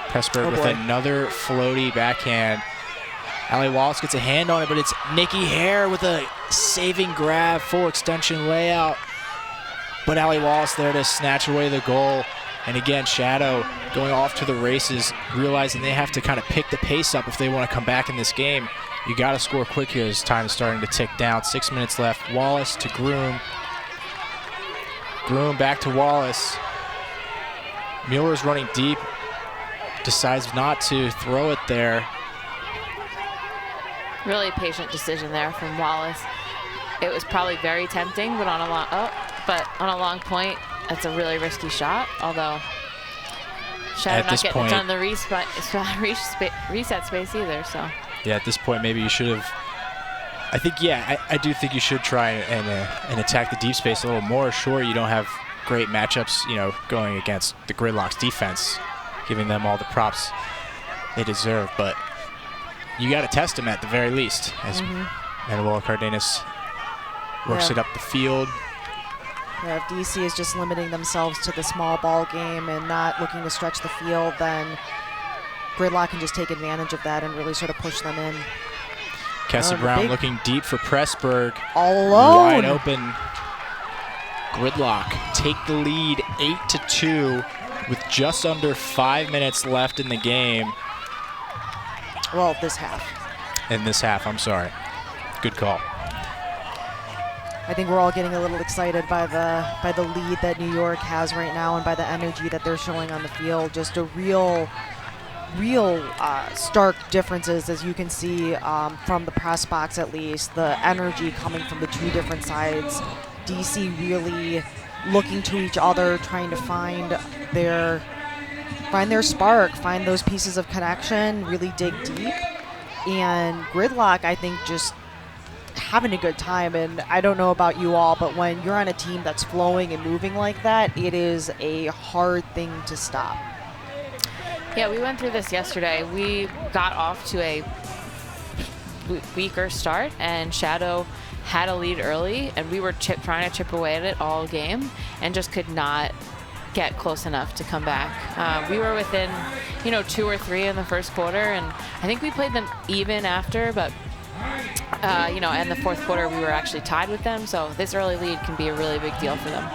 Pressburg with another floaty backhand. Allie Wallace gets a hand on it, but it's Nikki Hare with a saving grab, full extension layout. But Allie Wallace there to snatch away the goal. And again, Shadow going off to the races, realizing they have to kind of pick the pace up if they want to come back in this game. You got to score quick here as time is starting to tick down. 6 minutes left. Wallace to Groom. Groom back to Wallace. Mueller's running deep. Decides not to throw it there. Really patient decision there from Wallace. It was probably very tempting, but on a long point, that's a really risky shot. Although Shadow not getting it done in the reset space either. So yeah, at this point, maybe you should have. I think I do think you should try and attack the deep space a little more. Sure, you don't have great matchups, going against the Gridlock's defense, giving them all the props they deserve, but you got to test them at the very least. As Manuela Cardenas works it up the field. Yeah, if DC is just limiting themselves to the small ball game and not looking to stretch the field, then Gridlock can just take advantage of that and really sort of push them in. Kessa Brown looking deep for Pressburg. All alone. Wide open. Gridlock take the lead 8-2 with just under 5 minutes left in the game. Well, this half. In this half, I'm sorry. Good call. I think we're all getting a little excited by the lead that New York has right now and by the energy that they're showing on the field. Just a real stark differences, as you can see from the press box at least. The energy coming from the two different sides. DC really looking to each other, trying to find their spark, find those pieces of connection, really dig deep. And Gridlock, I think, just having a good time. And I don't know about you all, but when you're on a team that's flowing and moving like that, it is a hard thing to stop. Yeah, we went through this yesterday. We got off to a weaker start, and Shadow had a lead early, and we were trying to chip away at it all game and just could not get close enough to come back. We were within, 2 or 3 in the first quarter, and I think we played them even after, but in the fourth quarter we were actually tied with them, so this early lead can be a really big deal for them.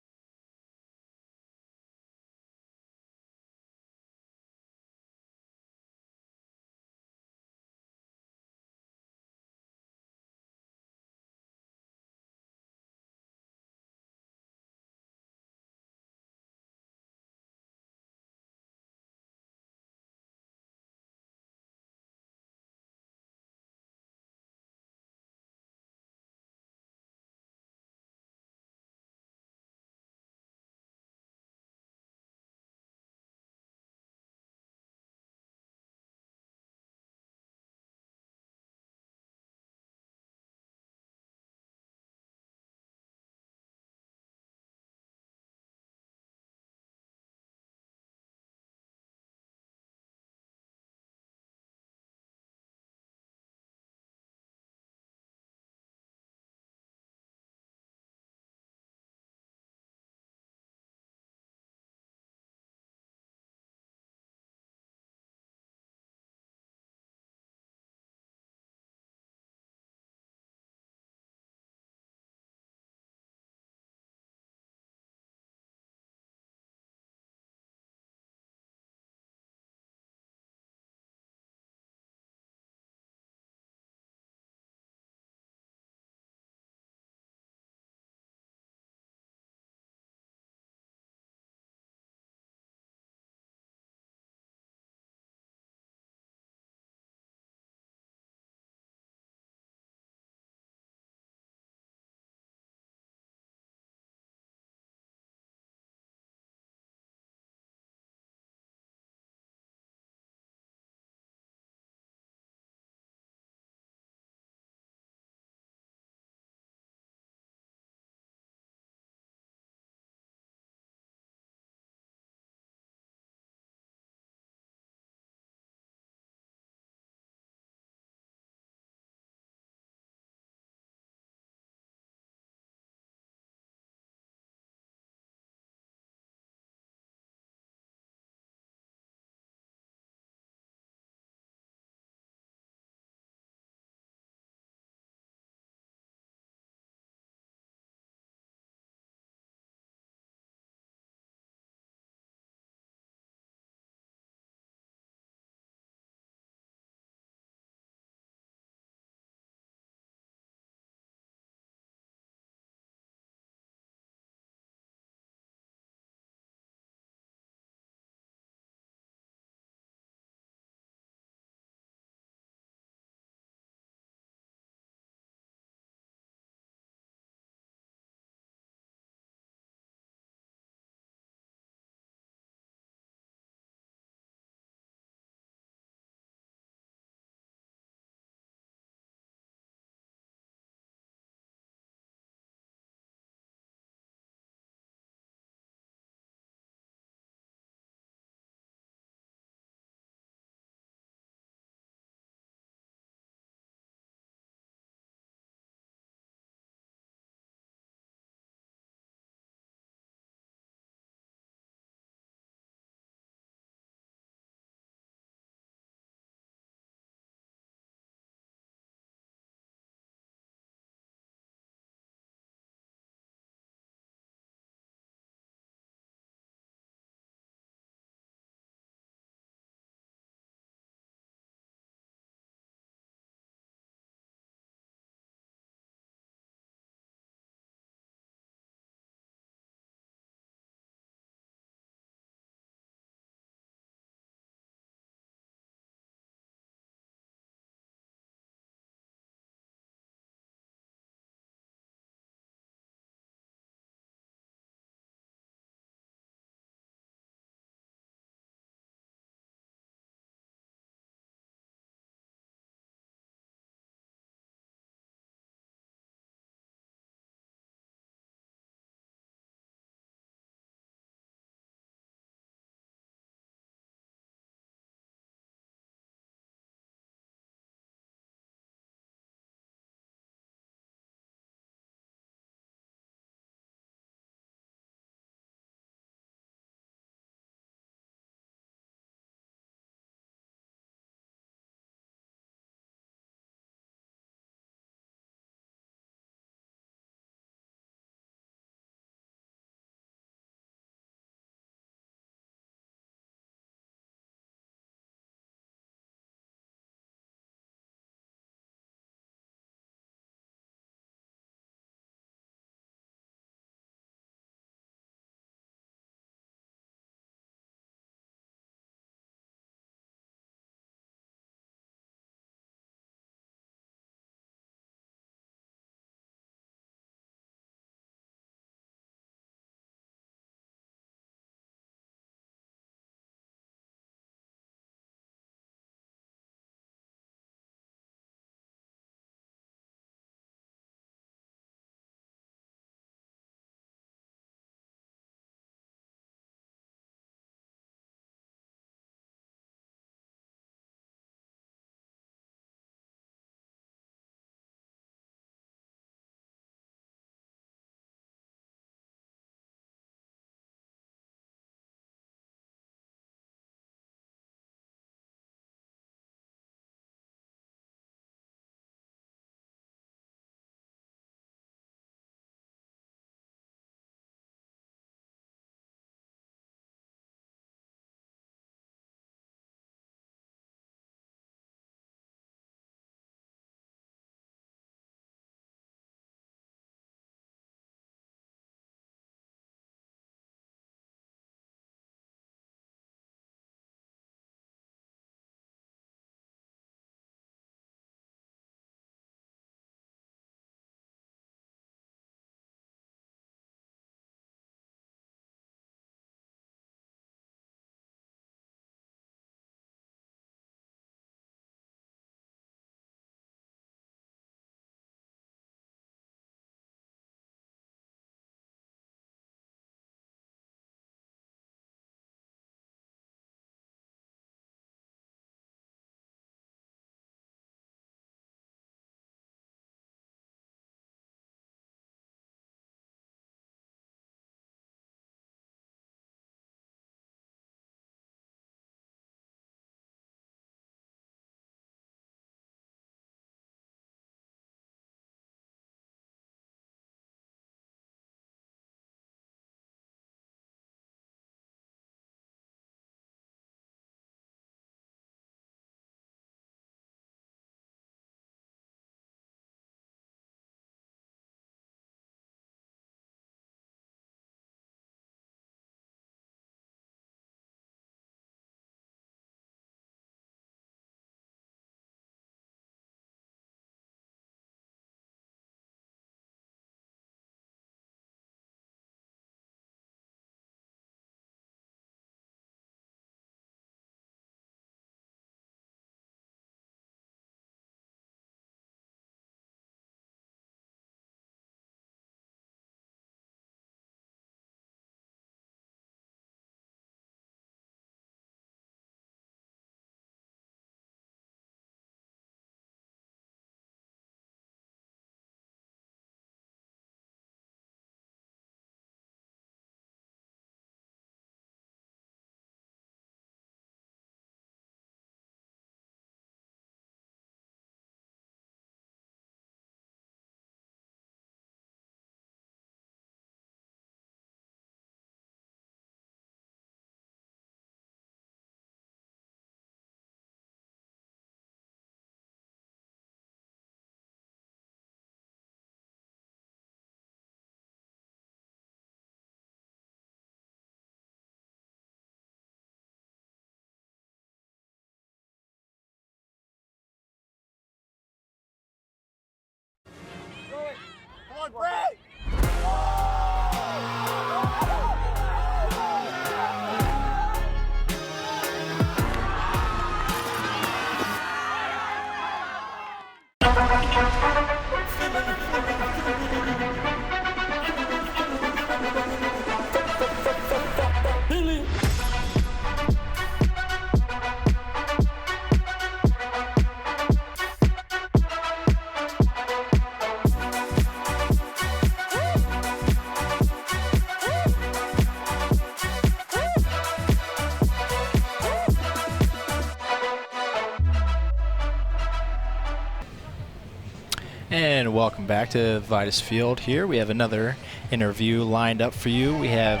And welcome back to Vitus Field here. We have another interview lined up for you. We have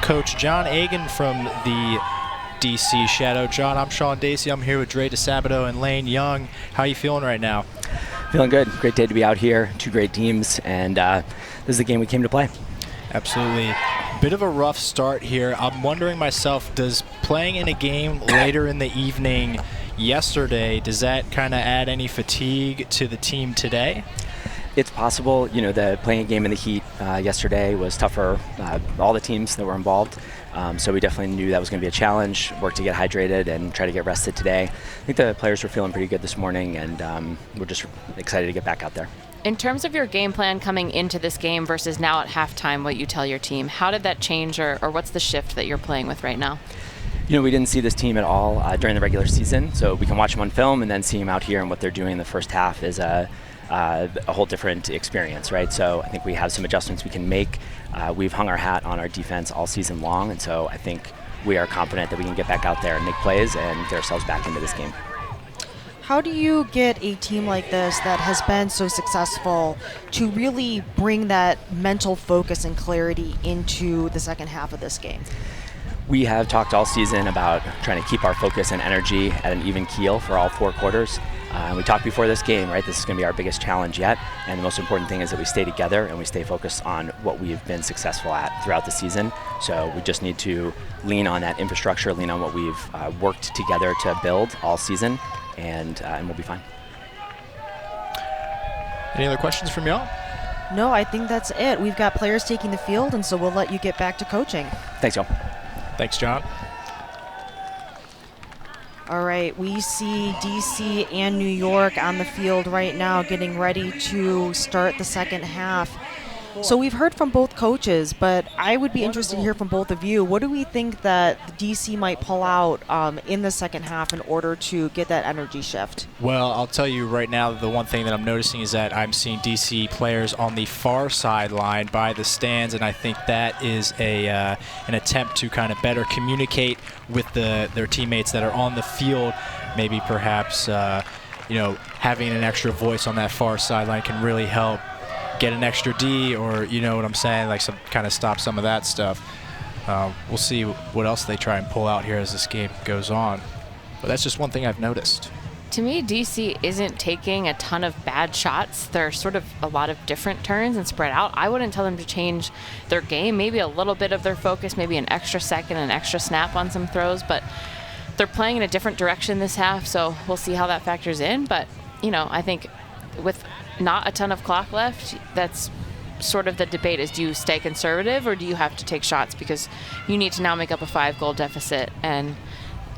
Coach John Agan from the DC Shadow. John, I'm Sean Dacey. I'm here with Dre DeSabato and Lane Young. How are you feeling right now? Feeling good. Great day to be out here. Two great teams, and this is the game we came to play. Absolutely. Bit of a rough start here. I'm wondering myself, does playing in a game later in the evening yesterday, does that kind of add any fatigue to the team today? It's possible. You know, the playing a game in the heat yesterday was tough for all the teams that were involved. So we definitely knew that was going to be a challenge. Worked to get hydrated and try to get rested today. I think the players were feeling pretty good this morning, and we're just excited to get back out there. In terms of your game plan coming into this game versus now at halftime, what you tell your team, how did that change, or what's the shift that you're playing with right now? You know, we didn't see this team at all during the regular season, so we can watch them on film and then see them out here and what they're doing in the first half is a whole different experience, right? So I think we have some adjustments we can make. We've hung our hat on our defense all season long, and so I think we are confident that we can get back out there and make plays and get ourselves back into this game. How do you get a team like this that has been so successful to really bring that mental focus and clarity into the second half of this game? We have talked all season about trying to keep our focus and energy at an even keel for all 4 quarters. We talked before this game, right? This is going to be our biggest challenge yet, and the most important thing is that we stay together and we stay focused on what we've been successful at throughout the season. So we just need to lean on that infrastructure, lean on what we've worked together to build all season, and we'll be fine. Any other questions from y'all? No, I think that's it. We've got players taking the field, and so we'll let you get back to coaching. Thanks, y'all. Thanks, John. All right, we see DC and New York on the field right now getting ready to start the second half. So we've heard from both coaches, but I would be interested to hear from both of you. What do we think that DC might pull out in the second half in order to get that energy shift? Well, I'll tell you right now, the one thing that I'm noticing is that I'm seeing DC players on the far sideline by the stands, and I think that is an attempt to kind of better communicate with their teammates that are on the field. Maybe perhaps having an extra voice on that far sideline can really help get an extra D, or you know what I'm saying, like some kind of stop some of that stuff. We'll see what else they try and pull out here as this game goes on. But that's just one thing I've noticed. To me, DC isn't taking a ton of bad shots. They're sort of a lot of different turns and spread out. I wouldn't tell them to change their game, maybe a little bit of their focus, maybe an extra second, an extra snap on some throws, but they're playing in a different direction this half, so we'll see how that factors in. But, I think with not a ton of clock left, that's sort of the debate is, do you stay conservative or do you have to take shots, because you need to now make up a 5-goal deficit, and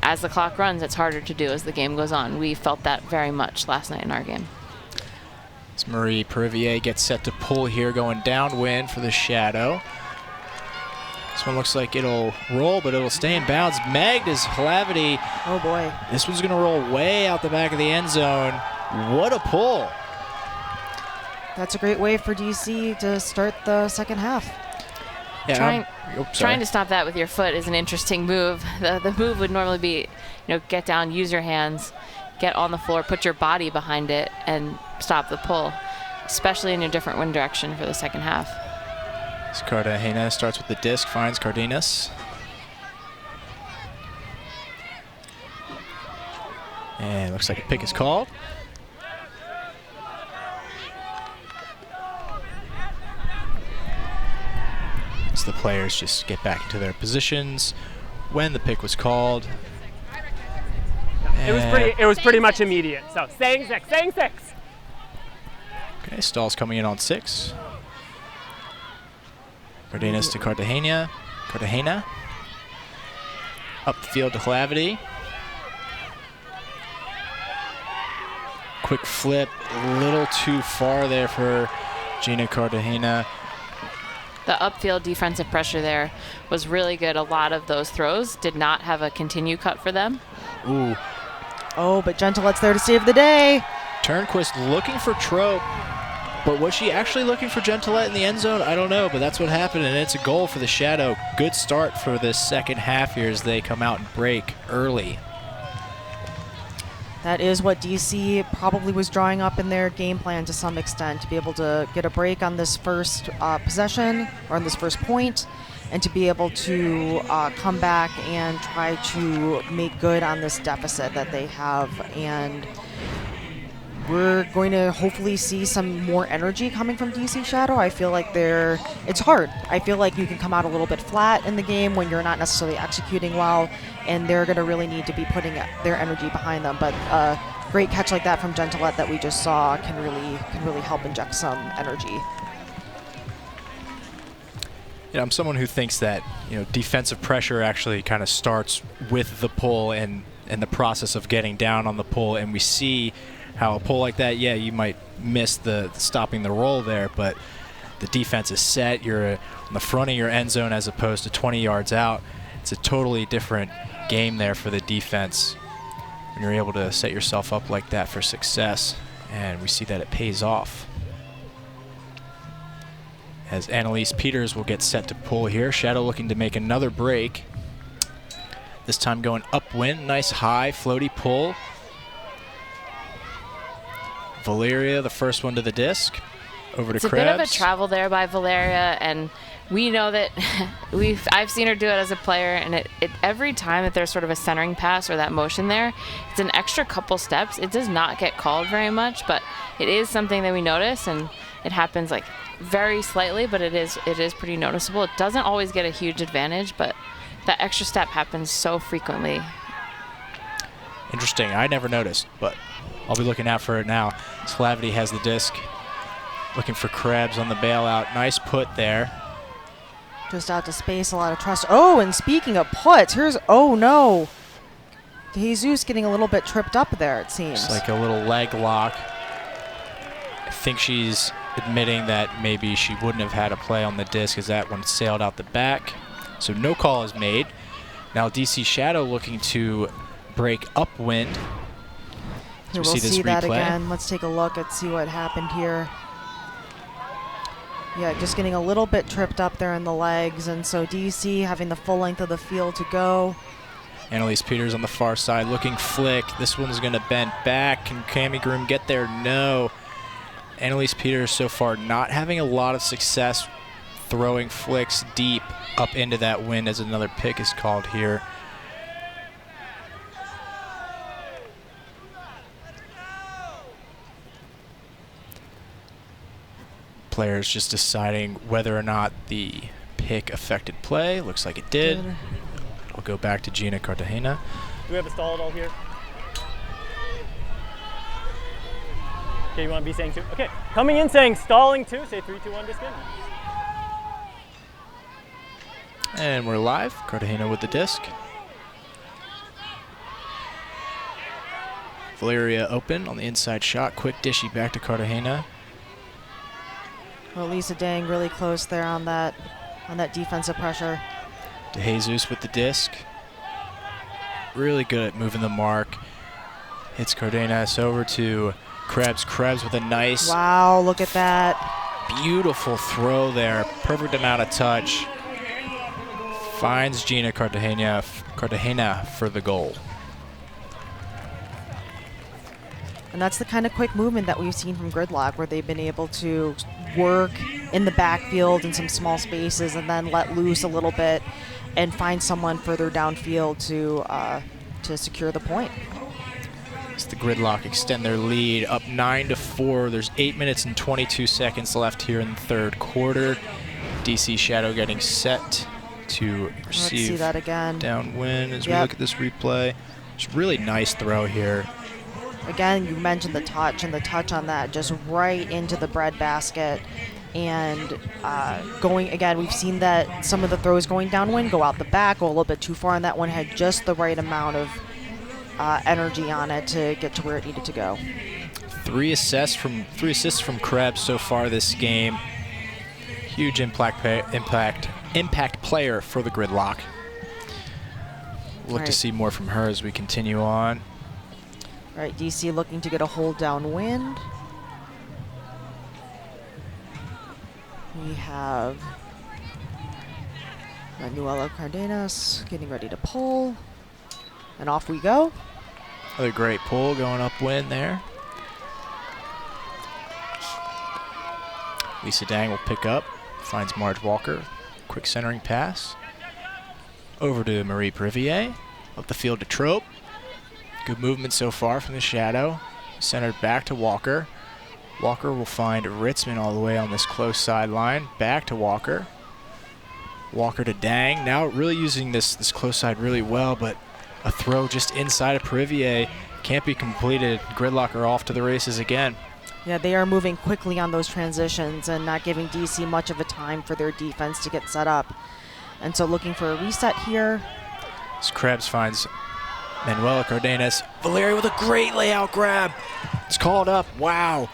as the clock runs, it's harder to do as the game goes on. We felt that very much last night in our game. As Marie Perivier gets set to pull here, going downwind for the Shadow. This one looks like it'll roll, but it'll stay in bounds. Magda's Hlavity. Oh boy. This one's gonna roll way out the back of the end zone. What a pull. That's a great way for DC to start the second half. Yeah, trying to stop that with your foot is an interesting move. The move would normally be, get down, use your hands, get on the floor, put your body behind it, and stop the pull, especially in a different wind direction for the second half. Cartagena starts with the disc, finds Cardenas. And it looks like a pick is called. So the players just get back into their positions when the pick was called. It was pretty much immediate. So staying six. Okay, Stahl's coming in on 6. Cardenas to Cartagena. Cartagena. Up the field to Clavity. Quick flip, a little too far there for Gina Cartagena. The upfield defensive pressure there was really good. A lot of those throws did not have a continue cut for them. Ooh. Oh, but Gentilette's there to save the day. Turnquist looking for Trope, but was she actually looking for Gentilette in the end zone? I don't know, but that's what happened, and it's a goal for the Shadow. Good start for this second half here as they come out and break early. That is what DC probably was drawing up in their game plan to some extent, to be able to get a break on this first possession, or on this first point, and to be able to come back and try to make good on this deficit that they have. And we're going to hopefully see some more energy coming from DC Shadow. I feel like it's hard. I feel like you can come out a little bit flat in the game when you're not necessarily executing well, and they're going to really need to be putting their energy behind them. But a great catch like that from Gentilette that we just saw can really help inject some energy. I'm someone who thinks that defensive pressure actually kind of starts with the pull and the process of getting down on the pull, and we see how a pull like that, you might miss the stopping the roll there, but the defense is set. You're on the front of your end zone as opposed to 20 yards out. It's a totally different game there for the defense when you're able to set yourself up like that for success, and we see that it pays off. As Annalise Peters will get set to pull here. Shadow looking to make another break. This time going upwind, nice high floaty pull. Valeria, the first one to the disc. Over to Krebs. It's a bit of a travel there by Valeria, and we know that I've seen her do it as a player, and it every time that there's sort of a centering pass or that motion there, it's an extra couple steps. It does not get called very much, but it is something that we notice, and it happens like very slightly, but it is pretty noticeable. It doesn't always get a huge advantage, but that extra step happens so frequently. Interesting. I never noticed, but I'll be looking out for it now. Slavity has the disc. Looking for Krebs on the bailout. Nice put there. Just out to space, a lot of trust. Oh, and speaking of puts, oh no. Jesus getting a little bit tripped up there, it seems. It's like a little leg lock. I think she's admitting that maybe she wouldn't have had a play on the disc as that one sailed out the back. So no call is made. Now DC Shadow looking to break upwind. Here we'll see that again. Let's take a look and see what happened here. Yeah, just getting a little bit tripped up there in the legs, and so DC having the full length of the field to go. Annalise Peters on the far side looking flick. This one's going to bend back. Can Cammie Groom get there? No. Annalise Peters so far not having a lot of success throwing flicks deep up into that wind as another pick is called here. Players just deciding whether or not the pick affected play. Looks like it did. It'll go back to Gina Cartagena. Do we have a stall at all here? Okay, you want to be saying 2? Okay, coming in saying stalling 2. Say 3, 2, 1, disc in. And we're live. Cartagena with the disc. Valeria open on the inside shot. Quick dishy back to Cartagena. Well, Lisa Dang really close there on that defensive pressure. De Jesus with the disc. Really good at moving the mark. Hits Cardenas over to Krebs. Krebs with a nice, wow, look at that. Beautiful throw there. Perfect amount of touch. Finds Gina Cartagena for the goal. And that's the kind of quick movement that we've seen from Gridlock, where they've been able to work in the backfield in some small spaces and then let loose a little bit and find someone further downfield to secure the point. As the Gridlock extend their lead up 9-4. There's 8 minutes and 22 seconds left here in the third quarter. DC Shadow getting set to receive. Let's see that again. Downwind as we look at this replay. It's a really nice throw here. Again, you mentioned the touch, and the touch on that just right into the bread basket. And going again, we've seen that some of the throws going downwind go out the back, go a little bit too far, and that one had just the right amount of energy on it to get to where it needed to go. 3 assists from Krebs so far this game. Huge impact player for the Gridlock. We'll look to see more from her as we continue on. All right, DC looking to get a hold downwind. We have Manuela Cardenas getting ready to pull. And off we go. Another great pull going upwind there. Lisa Dang will pick up, finds Marge Walker. Quick centering pass. Over to Marie Privier. Up the field to Trope. Good movement so far from the shadow. Centered back to Walker. Walker will find Ritzman all the way on this close sideline. Back to Walker. Walker to Dang. Now really using this close side really well, but a throw just inside of Privier can't be completed. Gridlock are off to the races again. Yeah, they are moving quickly on those transitions and not giving DC much of a time for their defense to get set up. And so looking for a reset here. As Krebs finds Manuela Cardenas. Valeria with a great layout grab. It's called up. Wow.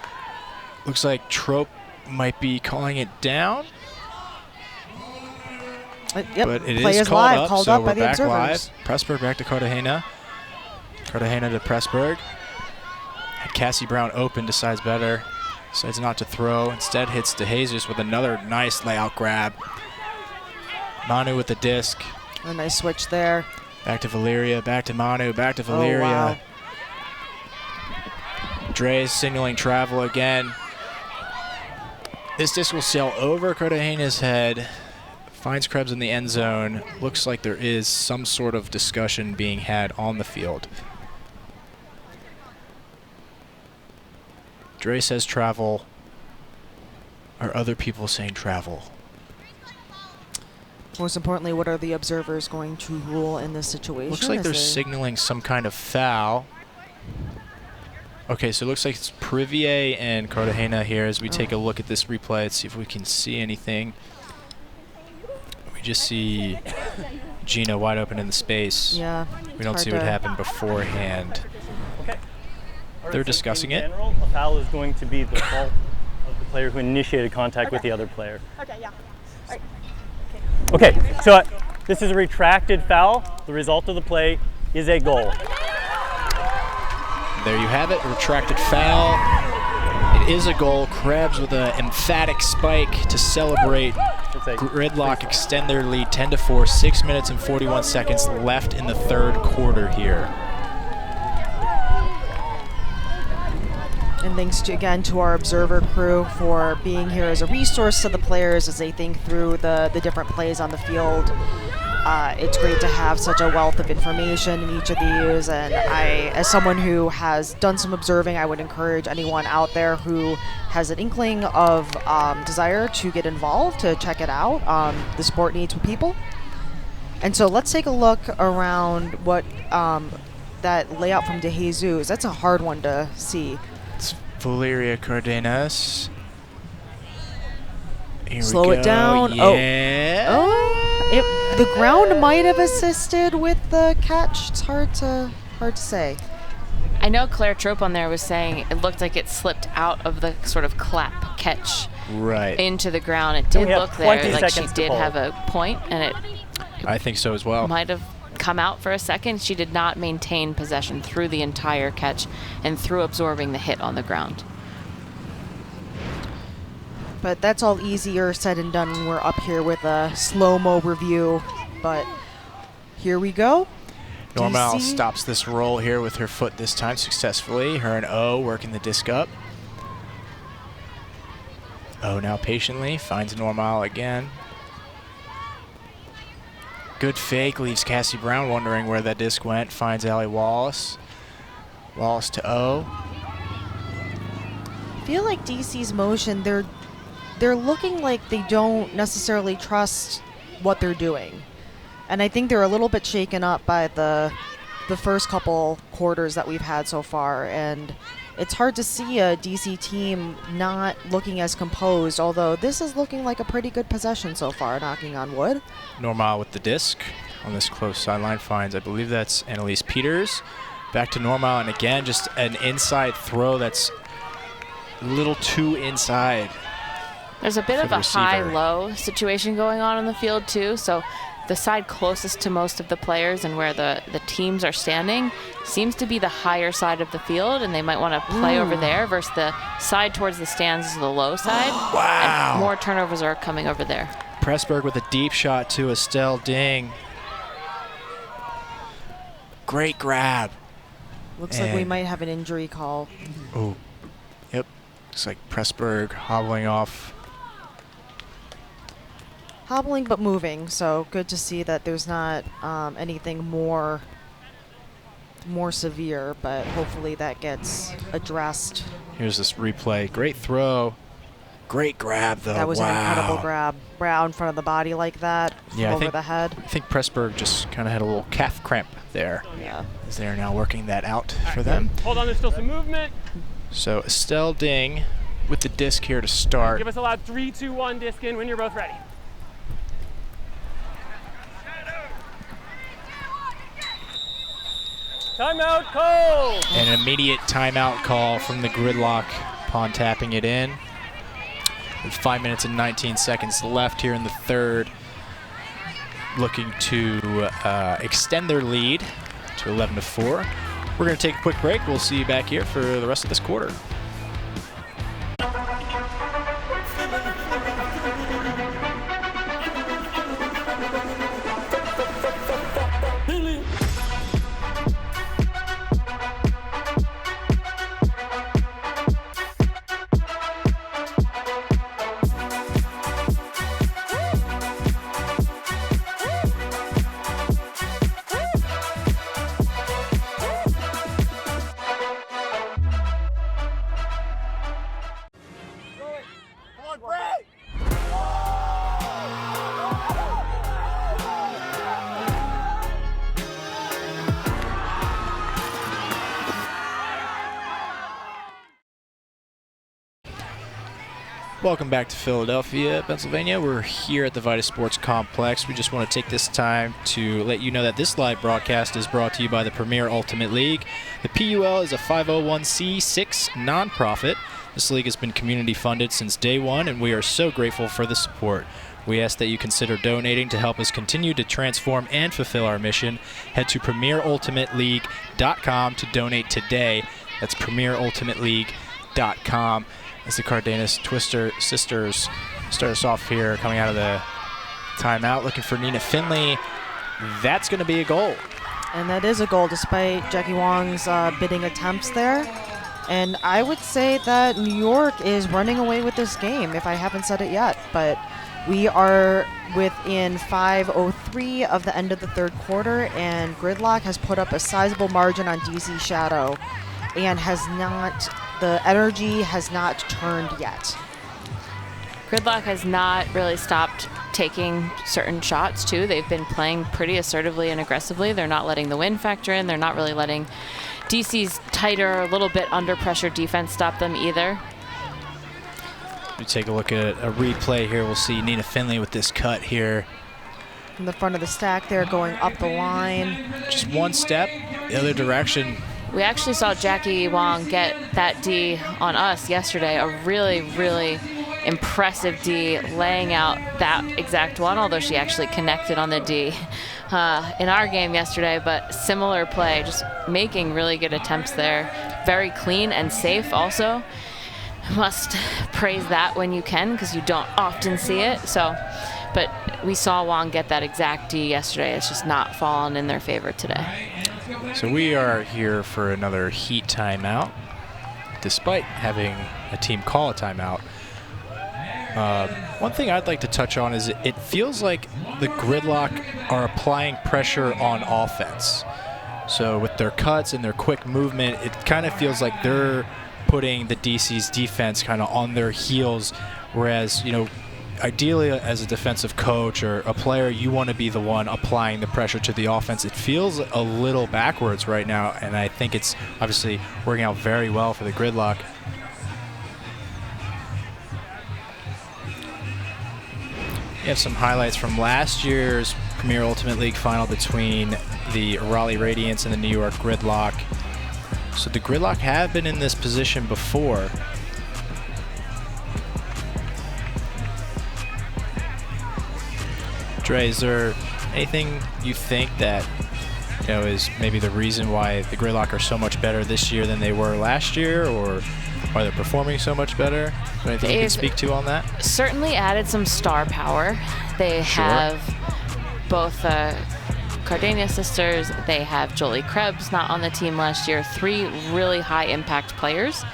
Looks like Trope might be calling it down. Yep, but it play is is live, up, called so up we're by the back observers. live. Pressburg back to Cartagena. Cartagena to Pressburg. Had Cassie Brown open, decides better. Decides not to throw. Instead hits DeJesus with another nice layout grab. Manu with the disc. A nice switch there. Back to Valeria, back to Manu, back to Valeria. Oh, wow. Dre's signaling travel again. This disc will sail over Cartagena's head. Finds Krebs in the end zone. Looks like there is some sort of discussion being had on the field. Dre says travel. Are other people saying travel? Most importantly, what are the observers going to rule in this situation? Looks like they're signaling some kind of foul. Okay, so it looks like it's Privier and Cartagena here as we take a look at this replay and see if we can see anything. We just see Gina wide open in the space. Yeah. We don't see what happened beforehand. Okay. They're discussing it. In general, a foul is going to be the fault of the player who initiated contact with the other player. Okay, yeah. Okay, so this is a retracted foul. The result of the play is a goal. There you have it, a retracted foul. It is a goal. Krebs with an emphatic spike to celebrate. Gridlock extend their lead 10-4, 6 minutes and 41 seconds left in the third quarter here. And thanks to, again, to our observer crew for being here as a resource to the players as they think through the different plays on the field. It's great to have such a wealth of information in each of these, and I, as someone who has done some observing, I would encourage anyone out there who has an inkling of desire to get involved to check it out. The sport needs people. And so let's take a look around what that layout from DeJesus. That's a hard one to see. It's Valeria Cardenas. Here Slow we it go. down. Yeah. The ground might have assisted with the catch. It's hard to say. I know Claire Trope on there was saying it looked like it slipped out of the sort of clap catch into the ground. It did look there like she did have a point, and it I think so as well. Might have come out for a second. She did not maintain possession through the entire catch and through absorbing the hit on the ground. But that's all easier said and done when we're up here with a slow-mo review. But here we go. Normal stops this roll here with her foot this time successfully. Her and O working the disc up. O now patiently finds Normal again. Good fake, leaves Cassie Brown wondering where that disc went. Finds Allie Wallace. Wallace to O. I feel like DC's motion, they're looking like they don't necessarily trust what they're doing. And I think they're a little bit shaken up by the first couple quarters that we've had so far. And it's hard to see a DC team not looking as composed, although this is looking like a pretty good possession so far, knocking on wood. Normal with the disc on this close sideline finds, I believe that's Annalise Peters. Back to Normal, and again, just an inside throw that's a little too inside. There's a bit of a high-low situation going on the field, too, so the side closest to most of the players and where the teams are standing seems to be the higher side of the field, and they might want to play over there versus the side towards the stands is the low side. Wow. And more turnovers are coming over there. Pressburg with a deep shot to Estelle Ding. Great grab. Looks like we might have an injury call. Oh, yep. Looks like Pressburg hobbling off. Hobbling but moving, so good to see that there's not anything more severe, but hopefully that gets addressed. Here's this replay. Great throw. Great grab, though. That was an incredible grab. Brow in front of the body like that, over the head. I think Pressburg just kind of had a little calf cramp there. Yeah. As they're now working that out for them. Hold on, there's still some movement. So Estelle Ding with the disc here to start. Give us a loud 3, 2, 1 disc in when you're both ready. Timeout call! An immediate timeout call from the Gridlock upon tapping it in. With 5 minutes and 19 seconds left here in the third. Looking to extend their lead to 11-4. We're going to take a quick break. We'll see you back here for the rest of this quarter. Welcome back to Philadelphia, Pennsylvania. We're here at the Vitus Sports Complex. We just want to take this time to let you know that this live broadcast is brought to you by the Premier Ultimate League. The PUL is a 501c6 nonprofit. This league has been community funded since day one, and we are so grateful for the support. We ask that you consider donating to help us continue to transform and fulfill our mission. Head to premierultimateleague.com to donate today. That's premierultimateleague.com. As the Cardenas Twister sisters start us off here, coming out of the timeout, looking for Nina Finley. That's going to be a goal. And that is a goal, despite Jackie Wong's bidding attempts there. And I would say that New York is running away with this game, if I haven't said it yet. But we are within 5:03 of the end of the third quarter, and Gridlock has put up a sizable margin on DC Shadow and has not... The energy has not turned yet. Gridlock has not really stopped taking certain shots, too. They've been playing pretty assertively and aggressively. They're not letting the wind factor in. They're not really letting DC's tighter, a little bit under pressure defense stop them either. We take a look at a replay here. We'll see Nina Finley with this cut here. In the front of the stack there, going up the line. Just one step, the other direction. We actually saw Jackie Wong get that D on us yesterday, a really, really impressive D, laying out that exact one, although she actually connected on the D in our game yesterday, but similar play, just making really good attempts there. Very clean and safe also. Must praise that when you can, because you don't often see it. So, but we saw Wong get that exact D yesterday. It's just not fallen in their favor today. So we are here for another heat timeout, despite having a team call a timeout. One thing I'd like to touch on is it feels like the Gridlock are applying pressure on offense. So with their cuts and their quick movement, it kind of feels like they're putting the DC's defense kind of on their heels, whereas, you know, ideally, as a defensive coach or a player, you want to be the one applying the pressure to the offense. It feels a little backwards right now, and I think it's obviously working out very well for the Gridlock. We have some highlights from last year's Premier Ultimate League final between the Raleigh Radiants and the New York Gridlock. So the Gridlock have been in this position before. Dre, is there anything you think that is maybe the reason why the Gridlock are so much better this year than they were last year, or why they're performing so much better? Is there anything you can speak to on that? Certainly added some star power. They have both Cardenas sisters. They have Jolie Krebs not on the team last year. 3 really high impact players.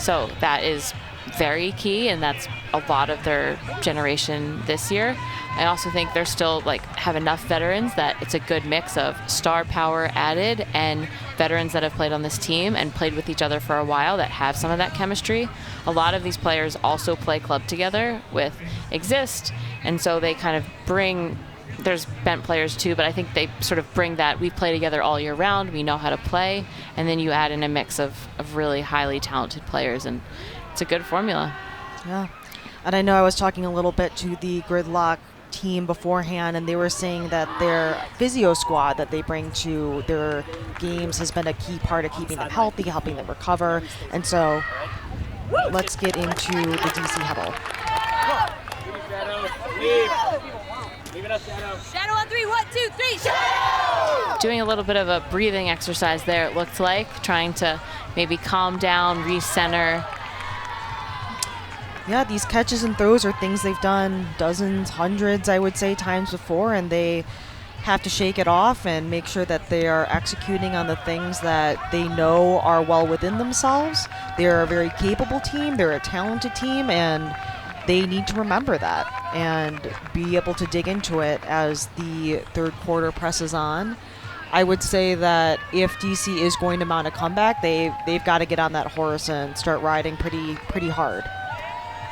So that is very key, and that's a lot of their generation this year. I also think they're still have enough veterans that it's a good mix of star power added and veterans that have played on this team and played with each other for a while that have some of that chemistry. A lot of these players also play club together with Exist, and so they kind of bring, there's bent players too, but I think they sort of bring that, we play together all year round, we know how to play, and then you add in a mix of really highly talented players, and it's a good formula. Yeah. And I know I was talking a little bit to the Gridlock team beforehand, and they were saying that their physio squad that they bring to their games has been a key part of keeping them healthy, helping them recover. And so let's get into the DC huddle. Shadow on 3, 1, 2, 3, shadow! Doing a little bit of a breathing exercise there, it looked like, trying to maybe calm down, recenter. Yeah, these catches and throws are things they've done dozens, hundreds, I would say, times before, and they have to shake it off and make sure that they are executing on the things that they know are well within themselves. They're a very capable team, they're a talented team, and they need to remember that and be able to dig into it as the third quarter presses on. I would say that if DC is going to mount a comeback, they've got to get on that horse and start riding pretty hard.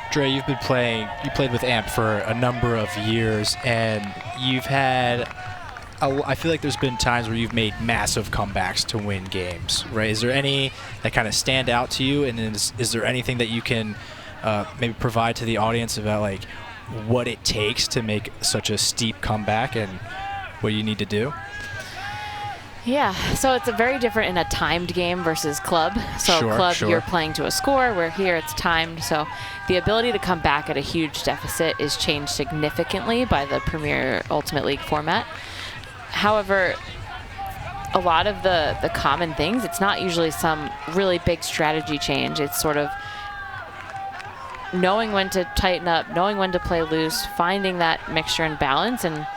Dre, you played with AMP for a number of years, and you've had, I feel like there's been times where you've made massive comebacks to win games, right? Is there any that kind of stand out to you, and is there anything that you can maybe provide to the audience about what it takes to make such a steep comeback and what you need to do? Yeah, so it's a very different in a timed game versus club. So club, you're playing to a score, where here it's timed. So the ability to come back at a huge deficit is changed significantly by the Premier Ultimate League format. However, a lot of the common things, it's not usually some really big strategy change. It's sort of knowing when to tighten up, knowing when to play loose, finding that mixture and balance, and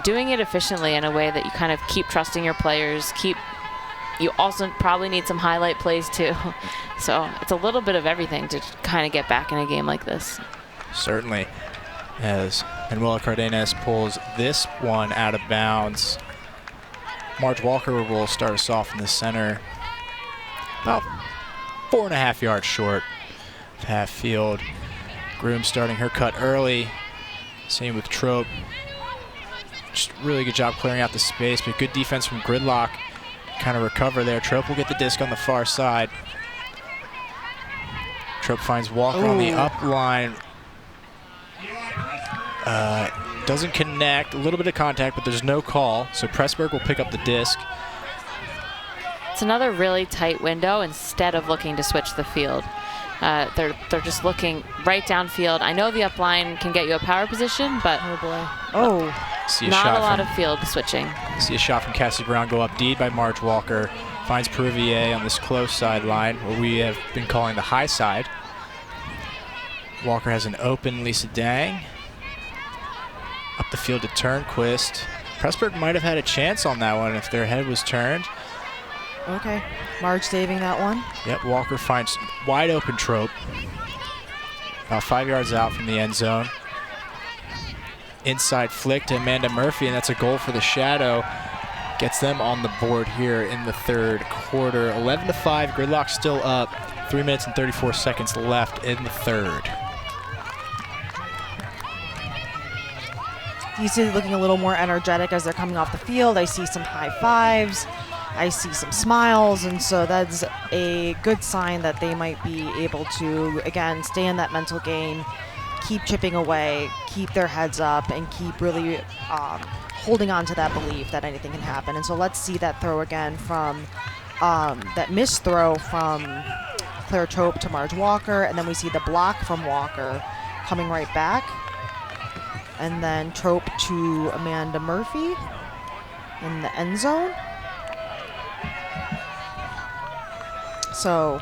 doing it efficiently in a way that you kind of keep trusting your players, you also probably need some highlight plays too. So it's a little bit of everything to kind of get back in a game like this. Certainly. As Manuela Cardenas pulls this one out of bounds. Marge Walker will start us off in the center. About 4.5 yards short of half field. Groom starting her cut early. Same with Trope. Just really good job clearing out the space, but good defense from Gridlock. Kind of recover there. Trope will get the disc on the far side. Trope finds Walker on the up line. Doesn't connect. A little bit of contact, but there's no call. So Pressburg will pick up the disc. It's another really tight window instead of looking to switch the field. They're just looking right downfield. I know the up line can get you a power position, but not a lot of field switching. See a shot from Cassie Brown go up deep by Marge Walker. Finds Peruvier on this close sideline, what we have been calling the high side. Walker has an open Lisa Dang. Up the field to Turnquist. Pressburg might have had a chance on that one if their head was turned. Okay, Marge saving that one. Yep, Walker finds wide open Trope. About 5 yards out from the end zone. Inside flick to Amanda Murphy, and that's a goal for the Shadow. Gets them on the board here in the third quarter. 11-5, Gridlock still up. 3 minutes and 34 seconds left in the third. DC looking a little more energetic as they're coming off the field. I see some high fives. I see some smiles, and so that's a good sign that they might be able to, again, stay in that mental game, keep chipping away, keep their heads up, and keep really holding on to that belief that anything can happen. And so let's see that throw again from that missed throw from Claire Trope to Marge Walker, and then we see the block from Walker coming right back. And then Trope to Amanda Murphy in the end zone. So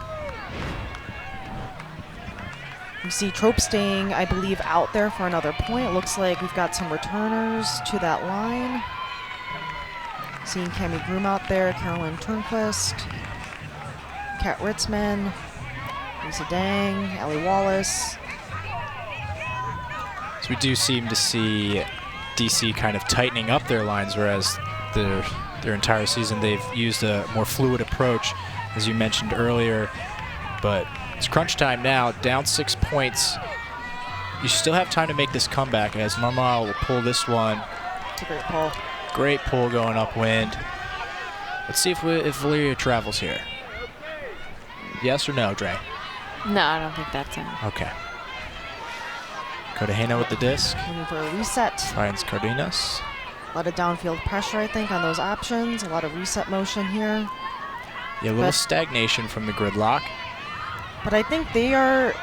you see Trope staying, I believe, out there for another point. It looks like we've got some returners to that line. Seeing Cami Groom out there, Carolyn Turnquist, Kat Ritzman, Lisa Dang, Ellie Wallace. So we do seem to see DC kind of tightening up their lines, whereas their entire season they've used a more fluid approach, as you mentioned earlier. But it's crunch time now, down 6 points. You still have time to make this comeback, as Marmara will pull this one. It's a great pull. Great pull going upwind. Let's see if Valeria travels here. Yes or no, Dre? No, I don't think that's in. Okay. Cartagena with the disc. Looking for a reset. Finds Cardenas. A lot of downfield pressure, I think, on those options. A lot of reset motion here. Yeah, a little stagnation from the Gridlock. But I think they're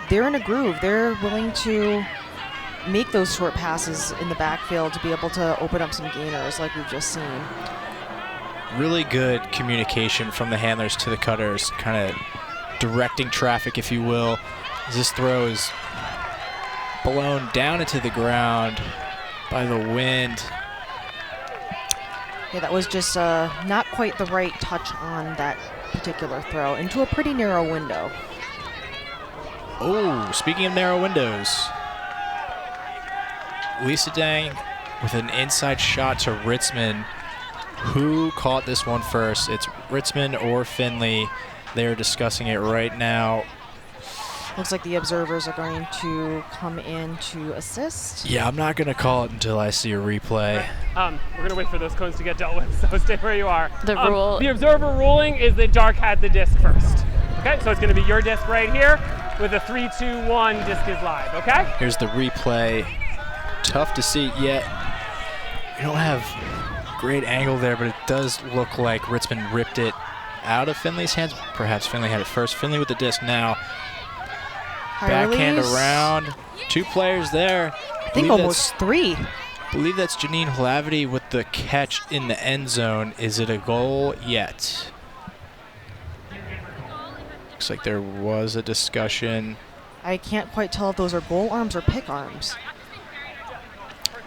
in a groove. They're willing to make those short passes in the backfield to be able to open up some gainers like we've just seen. Really good communication from the handlers to the cutters, kind of directing traffic, if you will, as this throw is blown down into the ground by the wind. Yeah, that was just not quite the right touch on that particular throw into a pretty narrow window. Oh, speaking of narrow windows, Lisa Dang with an inside shot to Ritzman. Who caught this one first? It's Ritzman or Finley. They're discussing it right now. Looks like the observers are going to come in to assist. Yeah, I'm not going to call it until I see a replay. We're going to wait for those cones to get dealt with, so stay where you are. The rule. The observer ruling is that Dark had the disc first. Okay, so it's going to be your disc right here with a 3, 2, 1, disc is live, okay? Here's the replay. Tough to see yet. We don't have great angle there, but it does look like Ritzman ripped it out of Finley's hands. Perhaps Finley had it first. Finley with the disc now. High Backhand release. around. 2 players there. I think almost 3. I believe that's Janine Hlavity with the catch in the end zone. Is it a goal yet? Looks like there was a discussion. I can't quite tell if those are goal arms or pick arms.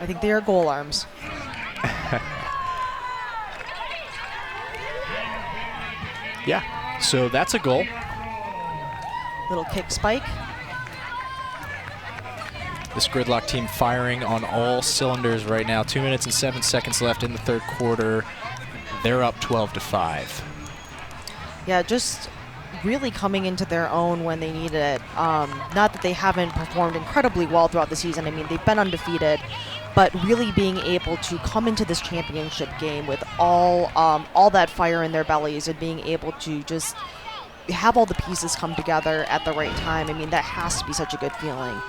I think they are goal arms. Yeah, so that's a goal. Little kick spike. This Gridlock team firing on all cylinders right now. 2 minutes and 7 seconds left in the third quarter. They're up 12-5. Yeah, just really coming into their own when they need it. Not that they haven't performed incredibly well throughout the season. I mean, they've been undefeated, but really being able to come into this championship game with all that fire in their bellies and being able to just have all the pieces come together at the right time. I mean, that has to be such a good feeling.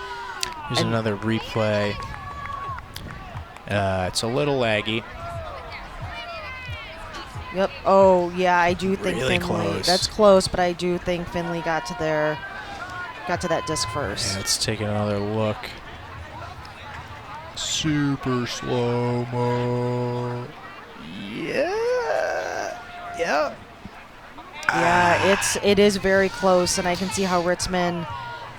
Here's another replay. It's a little laggy. Yep. Oh, yeah, I do think Really Finley. close. That's close, but I do think Finley got to that disc first. Yeah, let's take another look. Super slow-mo. Yeah. Yeah. Yeah, it is very close, and I can see how Ritzman,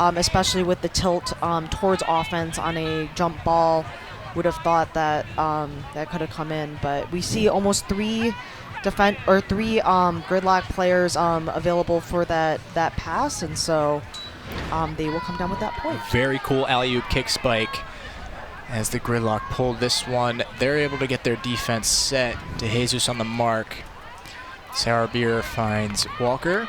especially with the tilt towards offense on a jump ball, would have thought that that could have come in. But we see almost 3 Gridlock players available for that pass, and so they will come down with that point. Very cool alley-oop kick spike. As the Gridlock pulled this one, they're able to get their defense set. DeJesus on the mark. Sarah Beer finds Walker.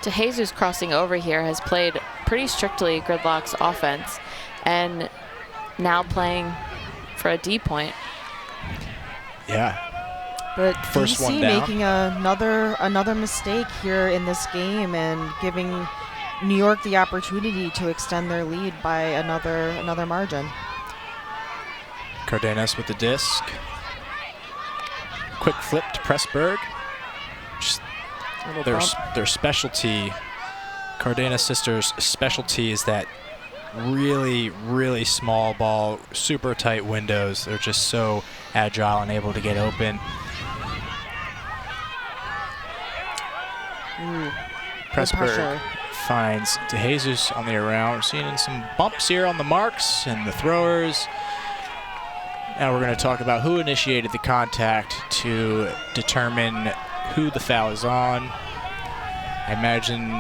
DeJesus crossing over here has played pretty strictly Gridlock's offense, and now playing for a D point. Yeah. But First one DC down. making another mistake here in this game and giving New York the opportunity to extend their lead by another margin. Cardenas with the disc. Quick flip to Pressburg. Just their specialty, Cardenas sisters' specialty is that really, really small ball, super tight windows. They're just so agile and able to get open. Pressburg finds DeJesus on the around. We're seeing some bumps here on the marks and the throwers. Now we're going to talk about who initiated the contact to determine who the foul is on. I imagine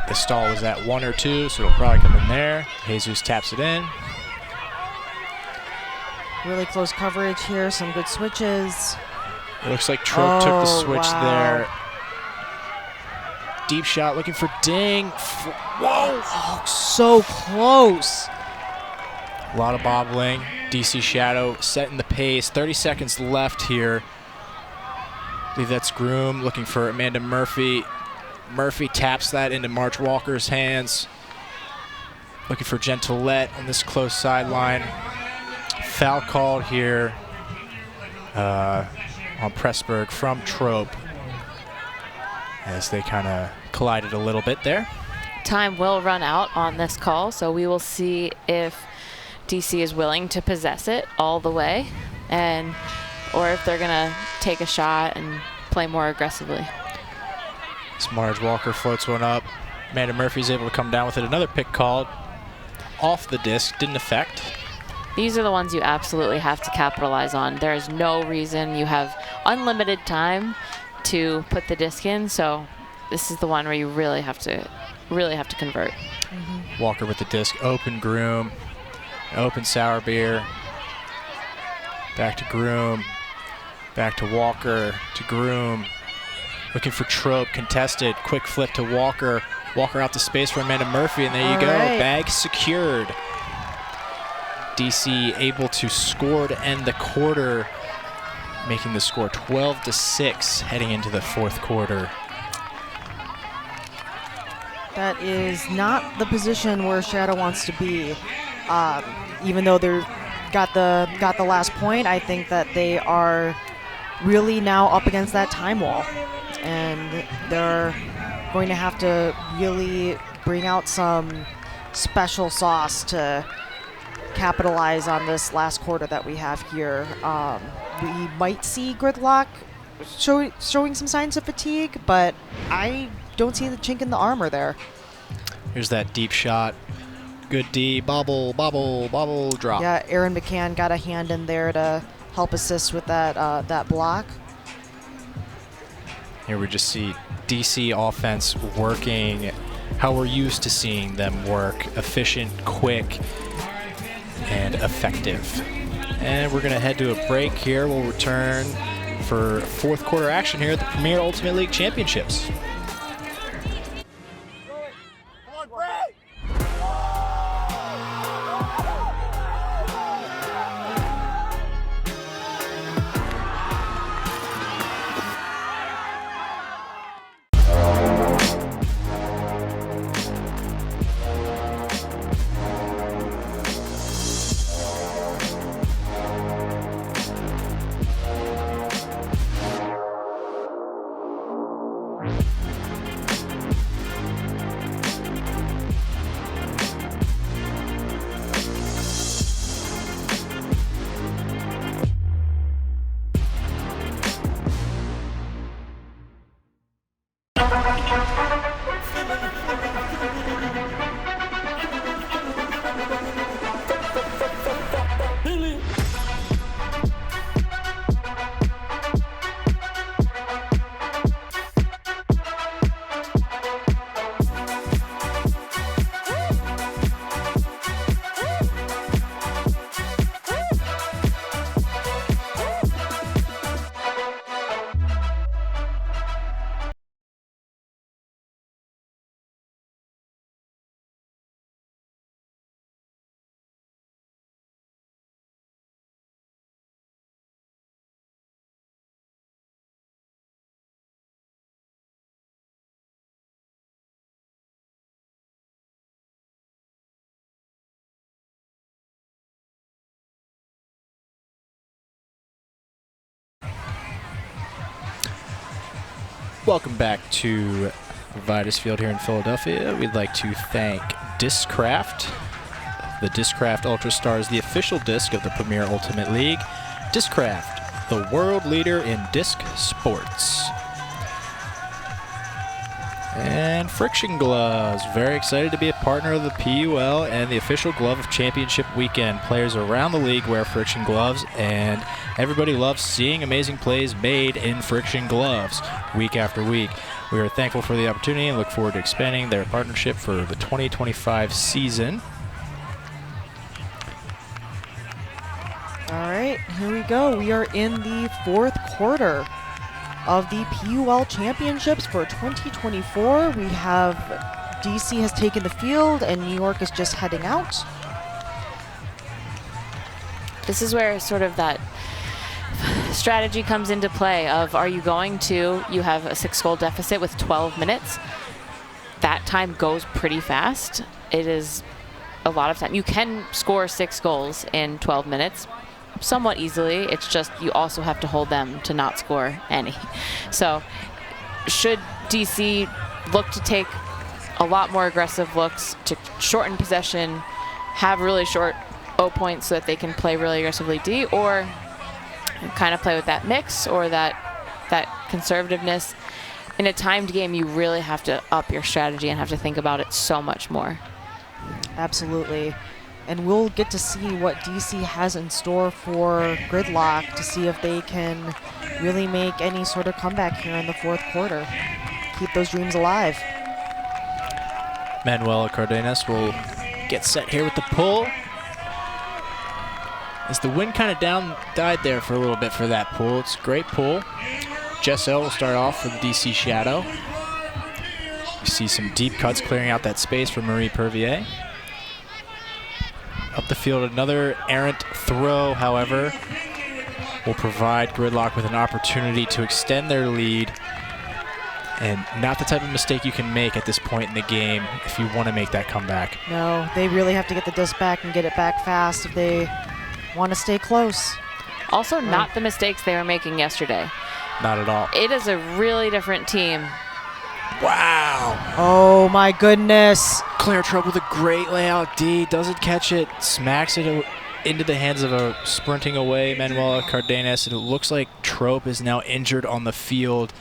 the stall was at 1 or 2, so it'll probably come in there. Jesus taps it in. Really close coverage here, some good switches. It looks like Trope took the switch there. Wow. Deep shot looking for Ding. Whoa! Oh, so close. A lot of bobbling. DC Shadow setting the pace. 30 seconds left here. I believe that's Groom looking for Amanda Murphy. Murphy taps that into March Walker's hands. Looking for Gentilette on this close sideline. Foul called here on Pressburg from Trope as they kind of collided a little bit there. Time will run out on this call, so we will see if DC is willing to possess it all the way, or if they're gonna take a shot and play more aggressively. As Marge Walker floats one up, Amanda Murphy's able to come down with it. Another pick called off the disc, didn't affect. These are the ones you absolutely have to capitalize on. There is no reason. You have unlimited time to put the disc in, so this is the one where you really have to convert. Mm-hmm. Walker with the disc, open Groom, open Sour Beer, back to Groom, back to Walker, to Groom, looking for Trope, contested, quick flip to Walker, Walker out to space for Amanda Murphy, and there you go, bag secured. DC able to score to end the quarter, making the score 12-6 heading into the fourth quarter. That is not the position where Shadow wants to be. Even though they're got the last point, I think that they are really now up against that time wall, and they're going to have to really bring out some special sauce to capitalize on this last quarter that we have here. We might see Gridlock showing some signs of fatigue, but I don't see the chink in the armor there. Here's that deep shot. Good D, bobble, bobble, bobble, drop. Yeah, Aaron McCann got a hand in there to help assist with that block. Here we just see DC offense working how we're used to seeing them work. Efficient, quick, and effective. And we're going to head to a break here. We'll return for fourth quarter action here at the Premier Ultimate League Championships. Welcome back to Vitus Field here in Philadelphia. We'd like to thank Discraft. The Discraft Ultra Star is the official disc of the Premier Ultimate League. Discraft, the world leader in disc sports. And Friction Gloves, very excited to be a partner of the PUL and the official glove of Championship Weekend. Players around the league wear Friction Gloves, and everybody loves seeing amazing plays made in Friction Gloves week after week. We are thankful for the opportunity and look forward to expanding their partnership for the 2025 season. All right, here we go. We are in the fourth quarter of the PUL Championships for 2024. We have DC has taken the field and New York is just heading out. This is where sort of that strategy comes into play of, are you going to, you have a 6-goal deficit with 12 minutes. That time goes pretty fast. It is a lot of time. You can score 6 goals in 12 minutes somewhat easily. It's just you also have to hold them to not score any. So should DC look to take a lot more aggressive looks to shorten possession, have really short O points so that they can play really aggressively D, or kind of play with that mix or that conservativeness? In a timed game, you really have to up your strategy and have to think about it so much more. Absolutely. And we'll get to see what DC has in store for Gridlock to see if they can really make any sort of comeback here in the fourth quarter. Keep those dreams alive. Manuela Cardenas will get set here with the pull. As the wind kind of died there for a little bit for that pull. It's a great pull. Jessel will start off for the DC Shadow. You see some deep cuts clearing out that space for Marie Pervier. Up the field, another errant throw, however, will provide Gridlock with an opportunity to extend their lead. And not the type of mistake you can make at this point in the game if you want to make that comeback. No, they really have to get the disc back and get it back fast if they want to stay close. Also, not the mistakes they were making yesterday. Not at all. It is a really different team. Wow. Oh my goodness. Claire Trubb with a great layout D, doesn't catch it, smacks it into the hands of a sprinting away Manuela Cardenas, and it looks like Trope is now injured on the field.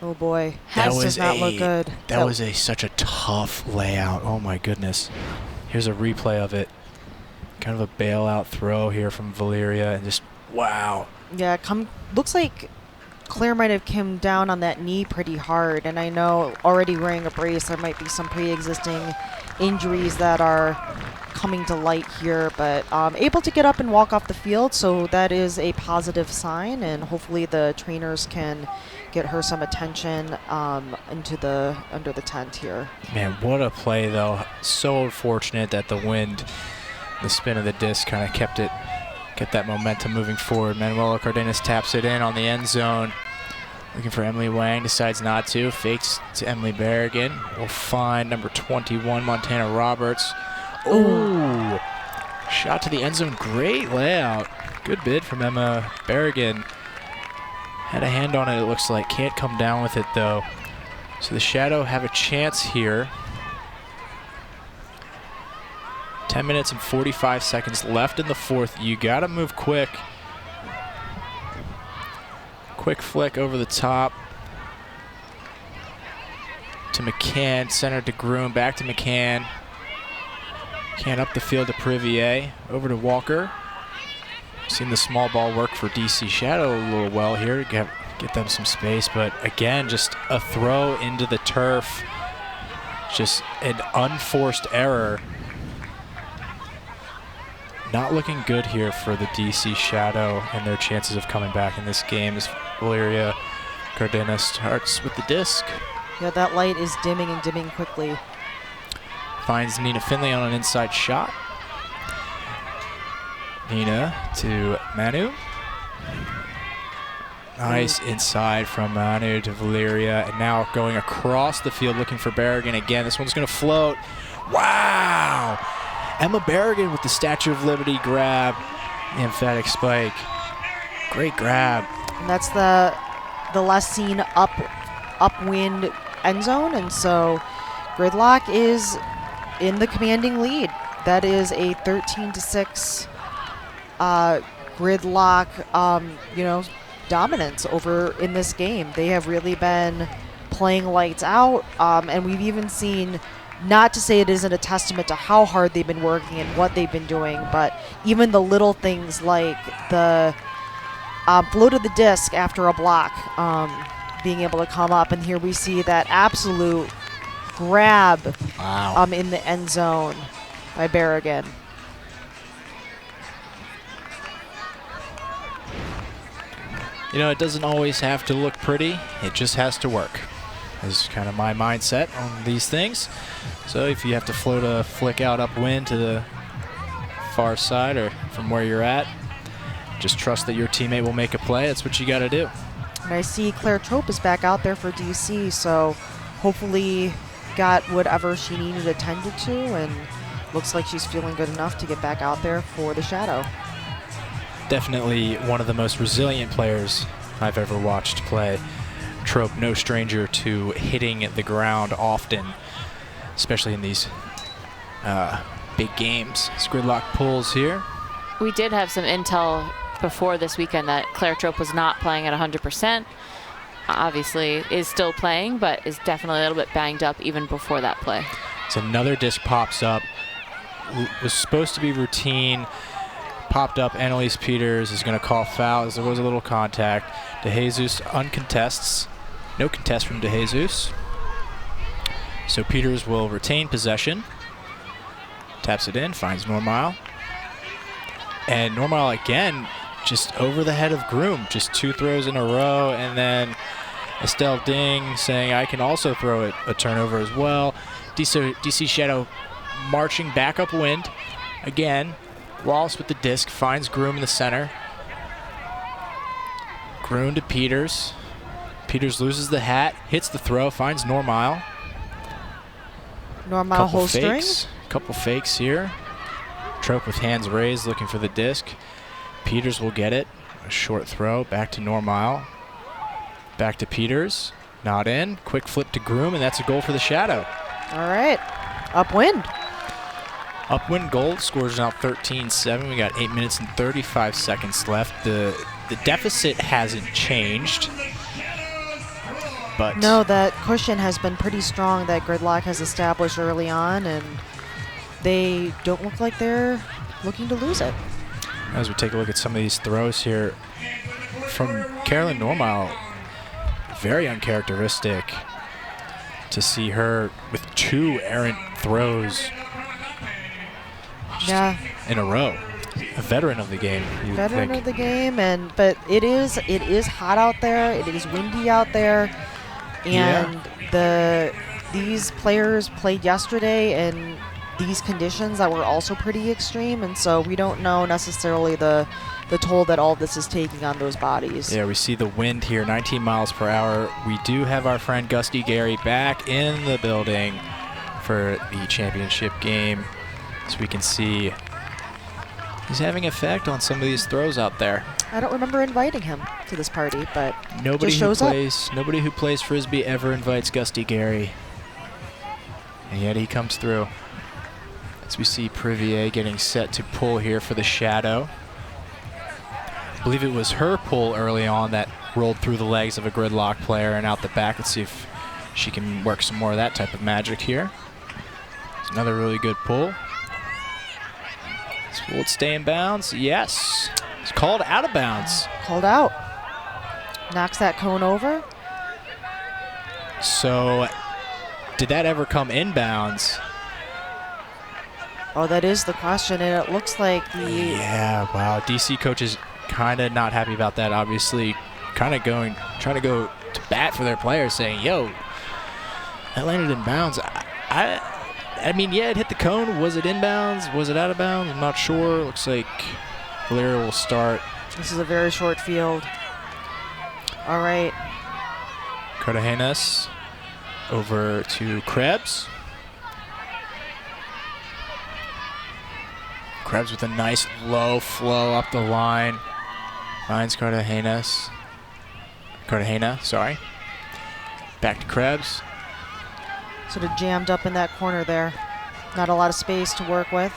Oh boy, That this does not look good. That was such a tough layout. Oh my goodness. Here's a replay of it. Kind of a bailout throw here from Valeria, and just wow. Yeah, looks like Claire might have come down on that knee pretty hard, and I know already wearing a brace, there might be some pre-existing injuries that are coming to light here, but able to get up and walk off the field, so that is a positive sign, and hopefully the trainers can get her some attention under the tent here. Man, what a play though. So unfortunate that the wind, the spin of the disc kind of kept that momentum moving forward. Manuela Cardenas taps it in on the end zone. Looking for Emily Wang, decides not to. Fakes to Emily Berrigan. Will find number 21, Montana Roberts. Ooh. Shot to the end zone. Great layout. Good bid from Emma Berrigan. Had a hand on it, it looks like. Can't come down with it, though. So the Shadow have a chance here. 10 minutes and 45 seconds left in the fourth. You got to move quick. Quick flick over the top to McCann. Center to Groom. Back to McCann. McCann up the field to Privier. Over to Walker. Seen the small ball work for DC Shadow a little well here to get them some space. But again, just a throw into the turf. Just an unforced error. Not looking good here for the DC Shadow and their chances of coming back in this game as Valeria Cardenas starts with the disc. Yeah, that light is dimming and dimming quickly. Finds Nina Finley on an inside shot. Nina to Manu. Nice inside from Manu to Valeria, and now going across the field looking for Berrigan again. This one's going to float. Wow! Emma Berrigan with the Statue of Liberty grab. The emphatic spike. Great grab. And that's the less seen upwind end zone, and so Gridlock is in the commanding lead. That is a 13-6 Gridlock, dominance over in this game. They have really been playing lights out, and we've even seen, not to say it isn't a testament to how hard they've been working and what they've been doing, but even the little things like the float of the disc after a block, being able to come up, and here we see that absolute grab in the end zone by Berrigan. It doesn't always have to look pretty. It just has to work. Is kind of my mindset on these things. So if you have to float a flick out upwind to the far side or from where you're at, just trust that your teammate will make a play. That's what you got to do. And I see Claire Trope is back out there for DC, so hopefully got whatever she needed attended to, and looks like she's feeling good enough to get back out there for the Shadow. Definitely one of the most resilient players I've ever watched play. Trope, no stranger to hitting the ground often, especially in these big games. Gridlock pulls here. We did have some intel before this weekend that Claire Trope was not playing at 100%. Obviously is still playing, but is definitely a little bit banged up even before that play. So another disc pops up. Was supposed to be routine. Popped up. Annalise Peters is going to call foul as there was a little contact. DeJesus uncontests. No contest from DeJesus. So Peters will retain possession. Taps it in, finds Normile. And Normile again, just over the head of Groom. Just 2 throws in a row, and then Estelle Ding saying, I can also throw it a turnover as well. DC Shadow marching back upwind. Again, Wallace with the disc, finds Groom in the center. Groom to Peters. Peters loses the hat, hits the throw, finds Normile. Normile holstering. Couple fakes here. Trope with hands raised, looking for the disc. Peters will get it. A short throw, back to Normile. Back to Peters. Not in. Quick flip to Groom, and that's a goal for the Shadow. All right. Upwind. Upwind goal. Scores now 13-7. We got 8 minutes and 35 seconds left. The deficit hasn't changed. But no, that cushion has been pretty strong that Gridlock has established early on, and they don't look like they're looking to lose it. As we take a look at some of these throws here from Carolyn Normile, very uncharacteristic to see her with 2 errant throws in a row. A veteran of the game. Veteran of the game, but it is hot out there. It is windy out there, and these players played yesterday in these conditions that were also pretty extreme, and so we don't know necessarily the toll that all this is taking on those bodies. Yeah, we see the wind here, 19 miles per hour. We do have our friend Gusty Gary back in the building for the championship game, so we can see he's having effect on some of these throws out there. I don't remember inviting him to this party, but nobody just shows up. Nobody who plays Frisbee ever invites Gusty Gary, and yet he comes through. As we see Privier getting set to pull here for the Shadow. I believe it was her pull early on that rolled through the legs of a Gridlock player and out the back. Let's see if she can work some more of that type of magic here. It's another really good pull. Will it stay in bounds? Yes. It's called out of bounds. Called out. Knocks that cone over. So, did that ever come in bounds? Oh, that is the question, and it looks like the... Yeah, wow. DC coach is kind of not happy about that, obviously. Trying to go to bat for their players, saying, yo, that landed in bounds. I mean, yeah, it hit the cone. Was it inbounds? Was it out of bounds? I'm not sure. Looks like Valeria will start. This is a very short field. All right. Cartagenas over to Krebs. Krebs with a nice low flow up the line. Finds Cartagenas. Cartagena, sorry. Back to Krebs. Sort of jammed up in that corner there. Not a lot of space to work with.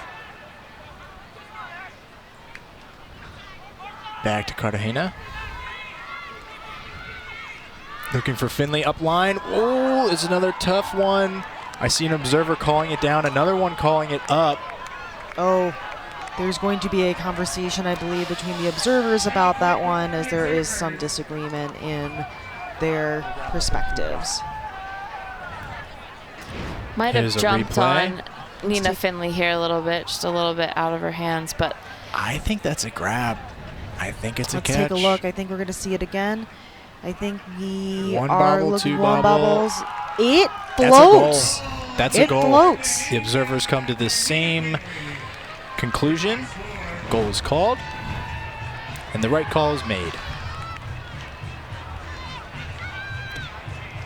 Back to Cartagena. Looking for Finley up line. Oh, it's another tough one. I see an observer calling it down, another one calling it up. Oh, there's going to be a conversation, I believe, between the observers about that one, as there is some disagreement in their perspectives. Might have Here's a jumped replay. on Nina Finley here a little bit, just a little bit out of her hands, but I think that's a grab. I think it's Let's a catch. take a look. I think we're going to see it again. I think we One are bobble, looking two one bobble. bubbles. It That's a floats. goal. That's a It goal. floats. The observers come to the same conclusion. Goal is called, and the right call is made.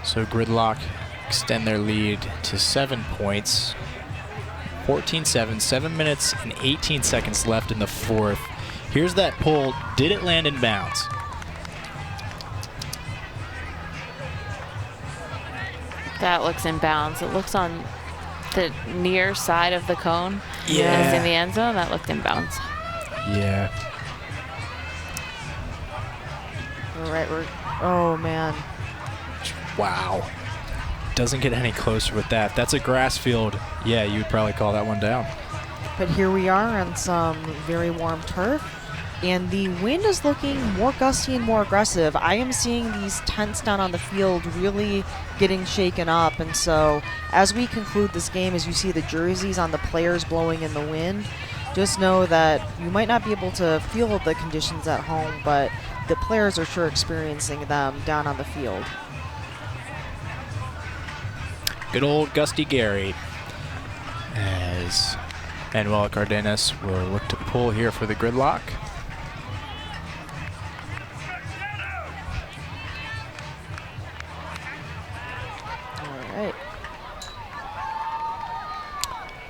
So Gridlock extend their lead to 7 points. 14-7, 7 minutes and 18 seconds left in the fourth. Here's that pull. Did it land in bounds? that looks in bounds. It looks on the near side of the cone. Yeah. And it's in the end zone. That looked in bounds. Yeah. All right, oh man. Wow. Doesn't get any closer with that. That's a grass field. Yeah, you would probably call that one down. But here we are on some very warm turf, and the wind is looking more gusty and more aggressive. I am seeing these tents down on the field really getting shaken up, and so as we conclude this game, as you see the jerseys on the players blowing in the wind, just know that you might not be able to feel the conditions at home, but the players are sure experiencing them down on the field. Good old Gusty Gary. As Manuel Cardenas will look to pull here for the Gridlock. All right.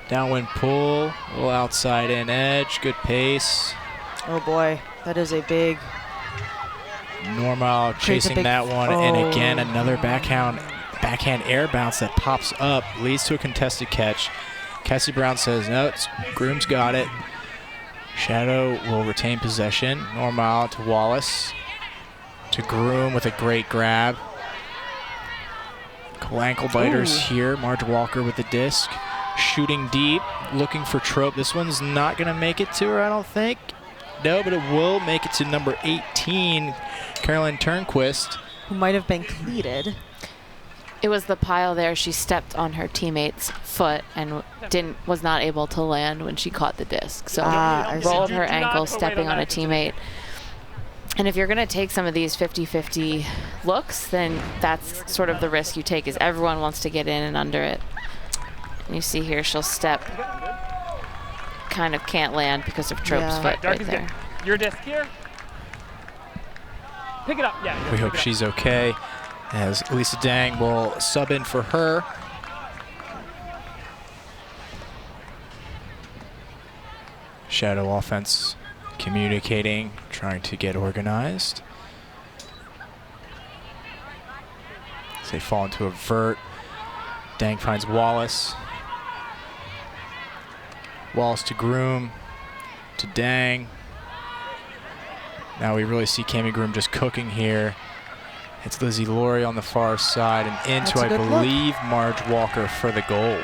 Downwind pull, a little outside in edge, good pace. Oh boy, that is a big. Normal Creates a chasing big- that one, and again oh. another backhand air bounce that pops up, leads to a contested catch. Cassie Brown says, no, Groom's got it. Shadow will retain possession. Normal to Wallace. To Groom with a great grab. Couple ankle biters here. Marge Walker with the disc. Shooting deep, looking for Trope. This one's not going to make it to her, I don't think. No, but it will make it to number 18, Caroline Turnquist. Who might have been cleated. It was the pile there. She stepped on her teammate's foot and was not able to land when she caught the disc. So I see. rolled her Do not ankle, wait stepping on a that decision. teammate. And if you're going to take some of these 50-50 looks, then that's sort of the risk you take, is everyone wants to get in and under it. And you see here she'll step, kind of can't land because of Trope's Yeah. foot Dark right is there. good. Your disc here. Pick it up. Yeah. We pick hope it up. she's okay, as Lisa Dang will sub in for her. Shadow offense communicating, trying to get organized. As they fall into a vert. Dang finds Wallace. Wallace to Groom, to Dang. Now we really see Cami Groom just cooking here. It's Lizzie Laurie on the far side and into, That's a I good look. believe, Marge Walker for the goal.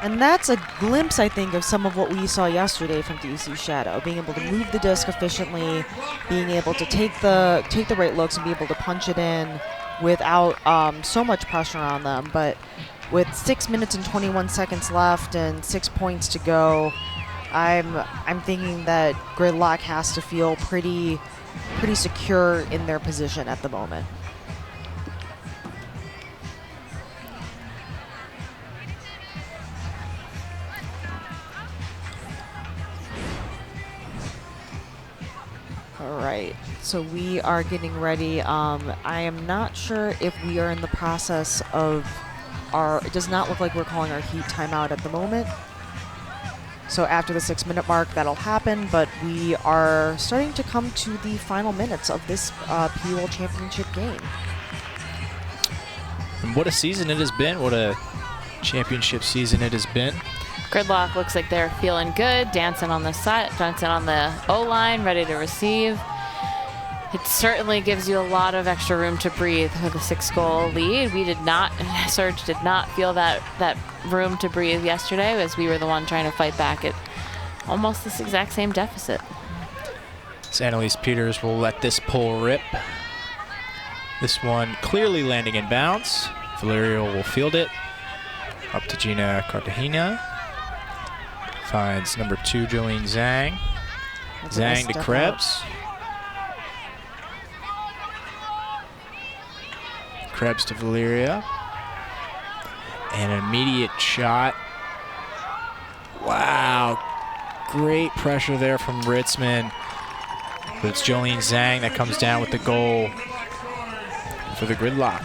And that's a glimpse, I think, of some of what we saw yesterday from DC Shadow, being able to move the disc efficiently, being able to take the right looks and be able to punch it in without so much pressure on them. But with 6 minutes and 21 seconds left and 6 points to go, I'm thinking that Gridlock has to feel pretty secure in their position at the moment. All right, so we are getting ready. I am not sure if we are in the process of it does not look like we're calling our heat timeout at the moment. So after the 6-minute mark, that'll happen, but we are starting to come to the final minutes of this PUL championship game. And what a season it has been. What a championship season it has been. Gridlock looks like they're feeling good, dancing on the side, dancing on the O-line, ready to receive. It certainly gives you a lot of extra room to breathe with a 6-goal lead. We did not, Surge did not feel that room to breathe yesterday, as we were the one trying to fight back at almost this exact same deficit. So Annalise Peters will let this pull rip. This one clearly landing in bounds. Valerio will field it. Up to Gina Cartagena. Finds number 2, Jolene Zhang. Zhang to Krebs. Krebs to Valeria. And an immediate shot. Wow. Great pressure there from Ritzman. But it's Jolene Zhang that comes down with the goal for the Gridlock.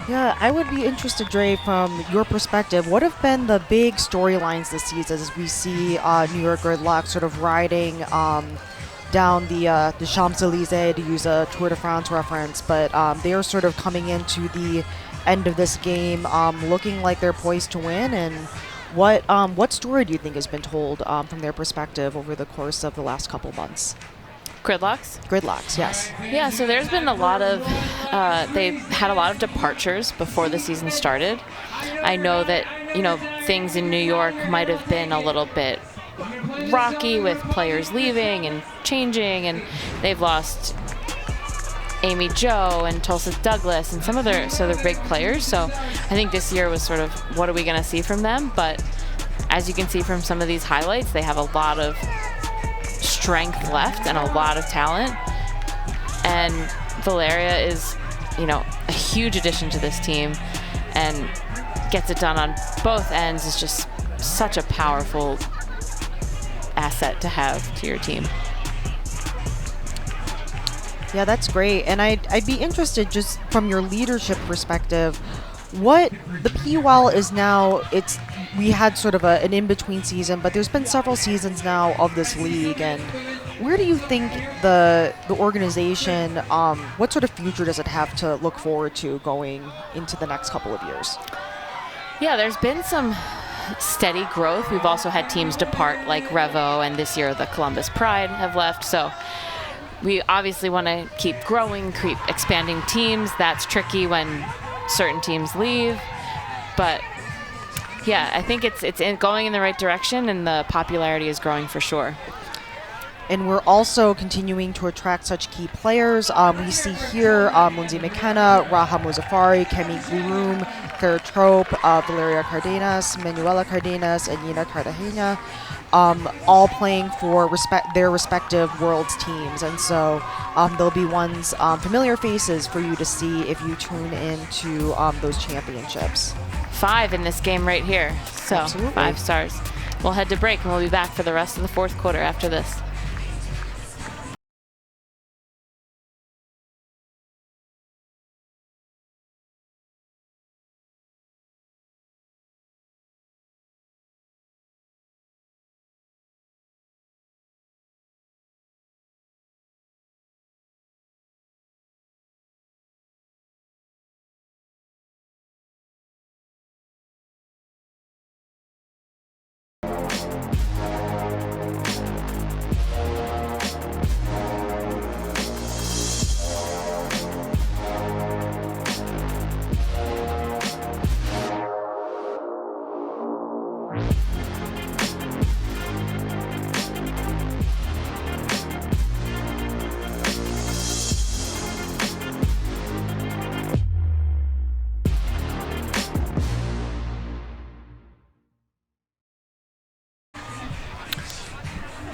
Yeah, I would be interested, Dre, from your perspective, what have been the big storylines this season as we see New York Gridlock sort of riding down the Champs-Élysées, to use a Tour de France reference, but they are sort of coming into the end of this game looking like they're poised to win. And what story do you think has been told from their perspective over the course of the last couple months? Gridlocks? Gridlocks, yes. Yeah, so there's been a lot of, they had a lot of departures before the season started. I know that, things in New York might have been a little bit rocky with players leaving and changing, and they've lost Amy Jo and Tulsa Douglas and some of their big players. So I think this year was sort of, what are we going to see from them? But as you can see from some of these highlights, they have a lot of strength left and a lot of talent. And Valeria is, a huge addition to this team and gets it done on both ends. Is just such a powerful asset to have to your team. Yeah, that's great. And I'd be interested, just from your leadership perspective, what the PUL is now. We had sort of an in-between season, but there's been several seasons now of this league. And where do you think the organization, what sort of future does it have to look forward to going into the next couple of years? Yeah, there's been some steady growth. We've also had teams depart, like Revo, and this year the Columbus Pride have left. So we obviously want to keep growing, keep expanding teams. That's tricky when certain teams leave. But yeah, I think it's going in the right direction, and the popularity is growing for sure. And we're also continuing to attract such key players. We see here Lindsay McKenna, Raha Muzaffari, Kemi Gurum, Claire Trope, Valeria Cardenas, Manuela Cardenas, and Nina Cartagena, all playing for their respective world's teams. And so there'll be familiar faces for you to see if you tune into those championships. 5 in this game right here. So Absolutely. 5 stars. We'll head to break, and we'll be back for the rest of the fourth quarter after this.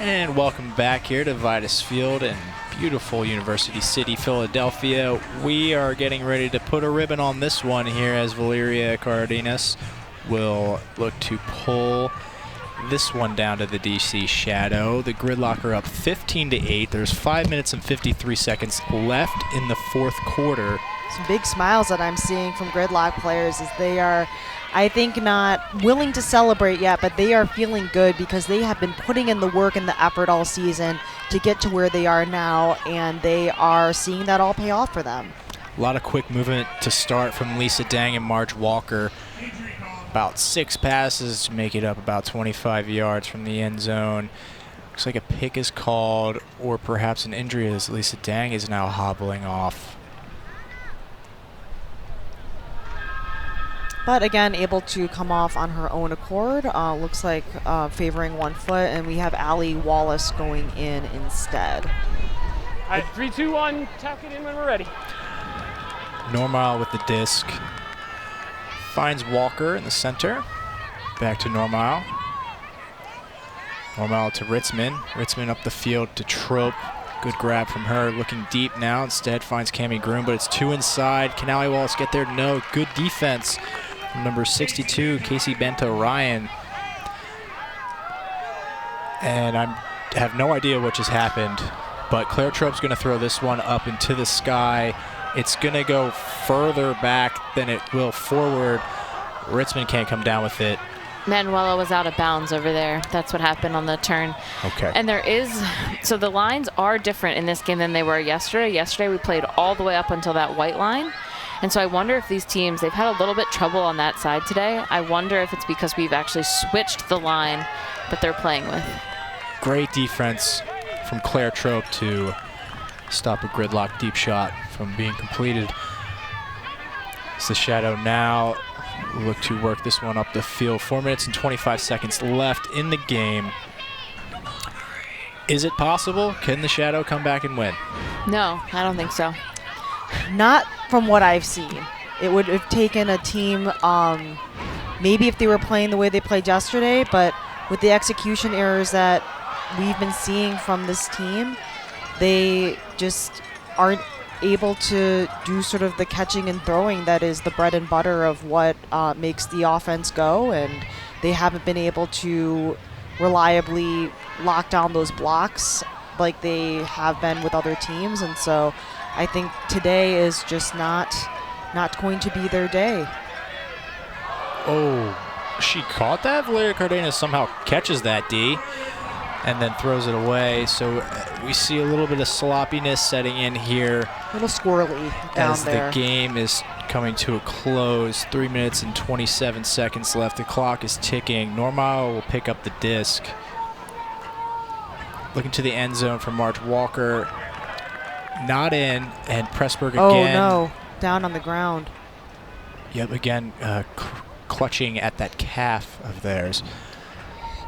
And welcome back here to Vitus Field in beautiful University City, Philadelphia. We are getting ready to put a ribbon on this one here as Valeria Cardenas will look to pull this one down to the DC Shadow. The Gridlock are up 15-8. There's 5 minutes and 53 seconds left in the fourth quarter. Some big smiles that I'm seeing from Gridlock players as they are I think not willing to celebrate yet, but they are feeling good because they have been putting in the work and the effort all season to get to where they are now, and they are seeing that all pay off for them. A lot of quick movement to start from Lisa Dang and Marge Walker. About 6 passes to make it up about 25 yards from the end zone. Looks like a pick is called, or perhaps an injury as Lisa Dang is now hobbling off. But again, able to come off on her own accord. Looks like favoring one foot, and we have Allie Wallace going in instead. All right, 3, 2, 1, tack it in when we're ready. Normile with the disc. Finds Walker in the center. Back to Normile. Normile to Ritzman. Ritzman up the field to Trope. Good grab from her. Looking deep now. Instead finds Cammie Groom, but it's 2 inside. Can Allie Wallace get there? No. Good defense from number 62, Casey Bento Ryan. And I have no idea what just happened, but Claire Trope's going to throw this one up into the sky. It's going to go further back than it will forward. Ritzman can't come down with it. Manuela was out of bounds over there. That's what happened on the turn. Okay. And there is, so the lines are different in this game than they were yesterday. Yesterday we played all the way up until that white line. And so I wonder if these teams, they've had a little bit trouble on that side today. I wonder if it's because we've actually switched the line that they're playing with. Great defense from Claire Trope to stop a Gridlock deep shot from being completed. It's the Shadow now look to work this one up the field. 4 minutes and 25 seconds left in the game. Is it possible? Can the Shadow come back and win? No, I don't think so. Not from what I've seen. It would have taken a team, maybe if they were playing the way they played yesterday, but with the execution errors that we've been seeing from this team, they just aren't able to do sort of the catching and throwing that is the bread and butter of what makes the offense go, and they haven't been able to reliably lock down those blocks like they have been with other teams, and so I think today is just not going to be their day. Oh, she caught that? Valeria Cardenas somehow catches that D and then throws it away. So we see a little bit of sloppiness setting in here. A little squirrely down as there. The game is coming to a close. 3 minutes and 27 seconds left. The clock is ticking. Normile will pick up the disc. Looking to the end zone for Marge Walker. Not in, and Pressburg again. Oh no, down on the ground. Yep, again, clutching at that calf of theirs.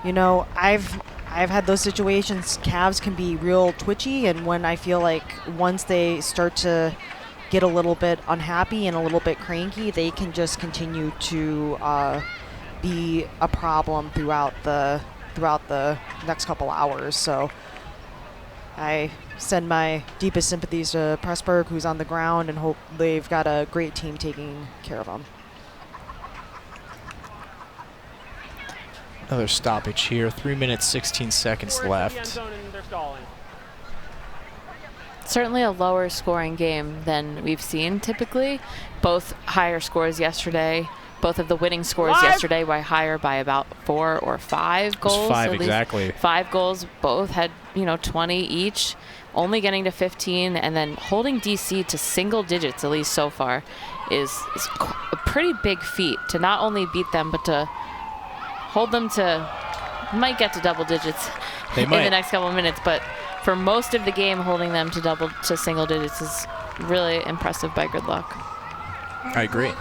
You know, I've had those situations. Calves can be real twitchy, and when I feel like once they start to get a little bit unhappy and a little bit cranky, they can just continue to be a problem throughout the next couple hours. So I send my deepest sympathies to Pressburg, who's on the ground, and hope they've got a great team taking care of them. Another stoppage here. 3 minutes, 16 seconds left. Certainly a lower scoring game than we've seen typically. Both higher scores yesterday. Both of the winning scores yesterday were higher by about 4 or 5 goals. It was 5 exactly. 5 goals. Both had 20 each. Only getting to 15, and then holding DC to single digits, at least so far, is a pretty big feat to not only beat them, but to hold them to, might get to double digits in the next couple of minutes, but for most of the game, holding them to single digits is really impressive by Gridlock. I agree.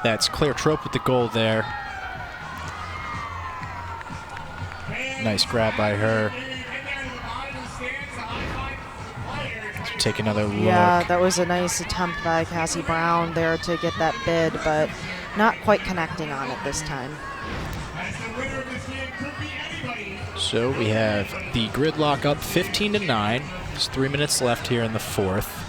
That's Claire Trope with the goal there. Nice grab by her. Take another look. Yeah, that was a nice attempt by Cassie Brown there to get that bid, but not quite connecting on it this time. So we have the Gridlock up 15-9. There's 3 minutes left here in the fourth.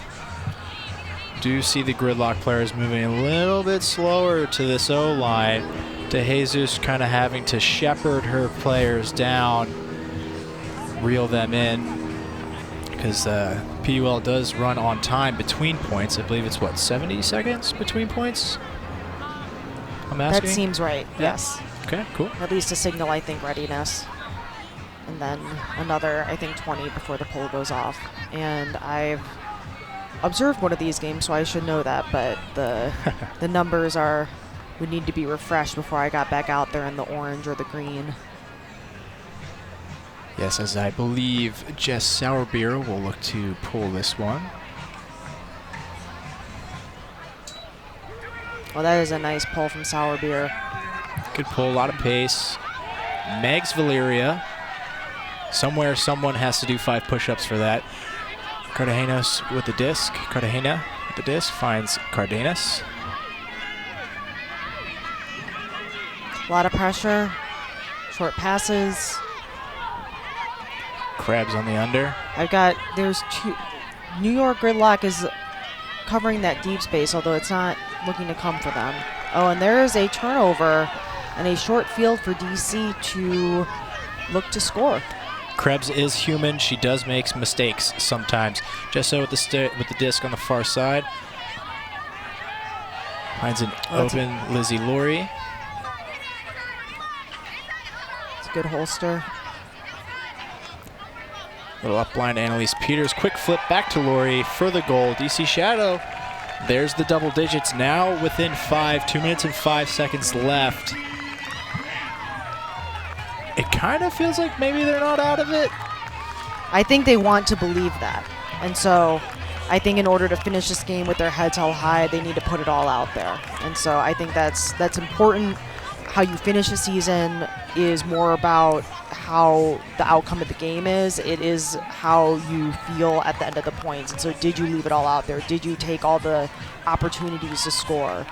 Do see the Gridlock players moving a little bit slower to this O-line. De Jesus kind of having to shepherd her players down, reel them in, because PUL does run on time between points. I believe it's, what, 70 seconds between points? I'm asking? That seems right, Yeah. yes. Okay, cool. At least to signal, I think, readiness. And then another, I think, 20 before the pull goes off. And I've observed one of these games, so I should know that, but the numbers would need to be refreshed before I got back out there in the orange or the green. Yes, as I believe Jess Sourbeer will look to pull this one. Well, that is a nice pull from Sourbeer. Good pull, a lot of pace. Megs Valeria. Somewhere someone has to do 5 push-ups for that. Cartagenas with the disc. Cartagena with the disc finds Cardenas. A lot of pressure, short passes. Krebs on the under. There's 2. New York Gridlock is covering that deep space, although it's not looking to come for them. Oh, and there is a turnover and a short field for DC to look to score. Krebs is human. She does make mistakes sometimes. Jesso with the disc on the far side. Finds an open Lizzie Laurie. It's a good holster. Little up line to Annalise Peters. Quick flip back to Laurie for the goal. DC Shadow. There's the double digits now within 5. 2 minutes and 5 seconds left. It kind of feels like maybe they're not out of it. I think they want to believe that. And so I think in order to finish this game with their heads held high, they need to put it all out there. And so I think that's important. How you finish a season is more about how the outcome of the game is. It is how you feel at the end of the points. And so did you leave it all out there? Did you take all the opportunities to score?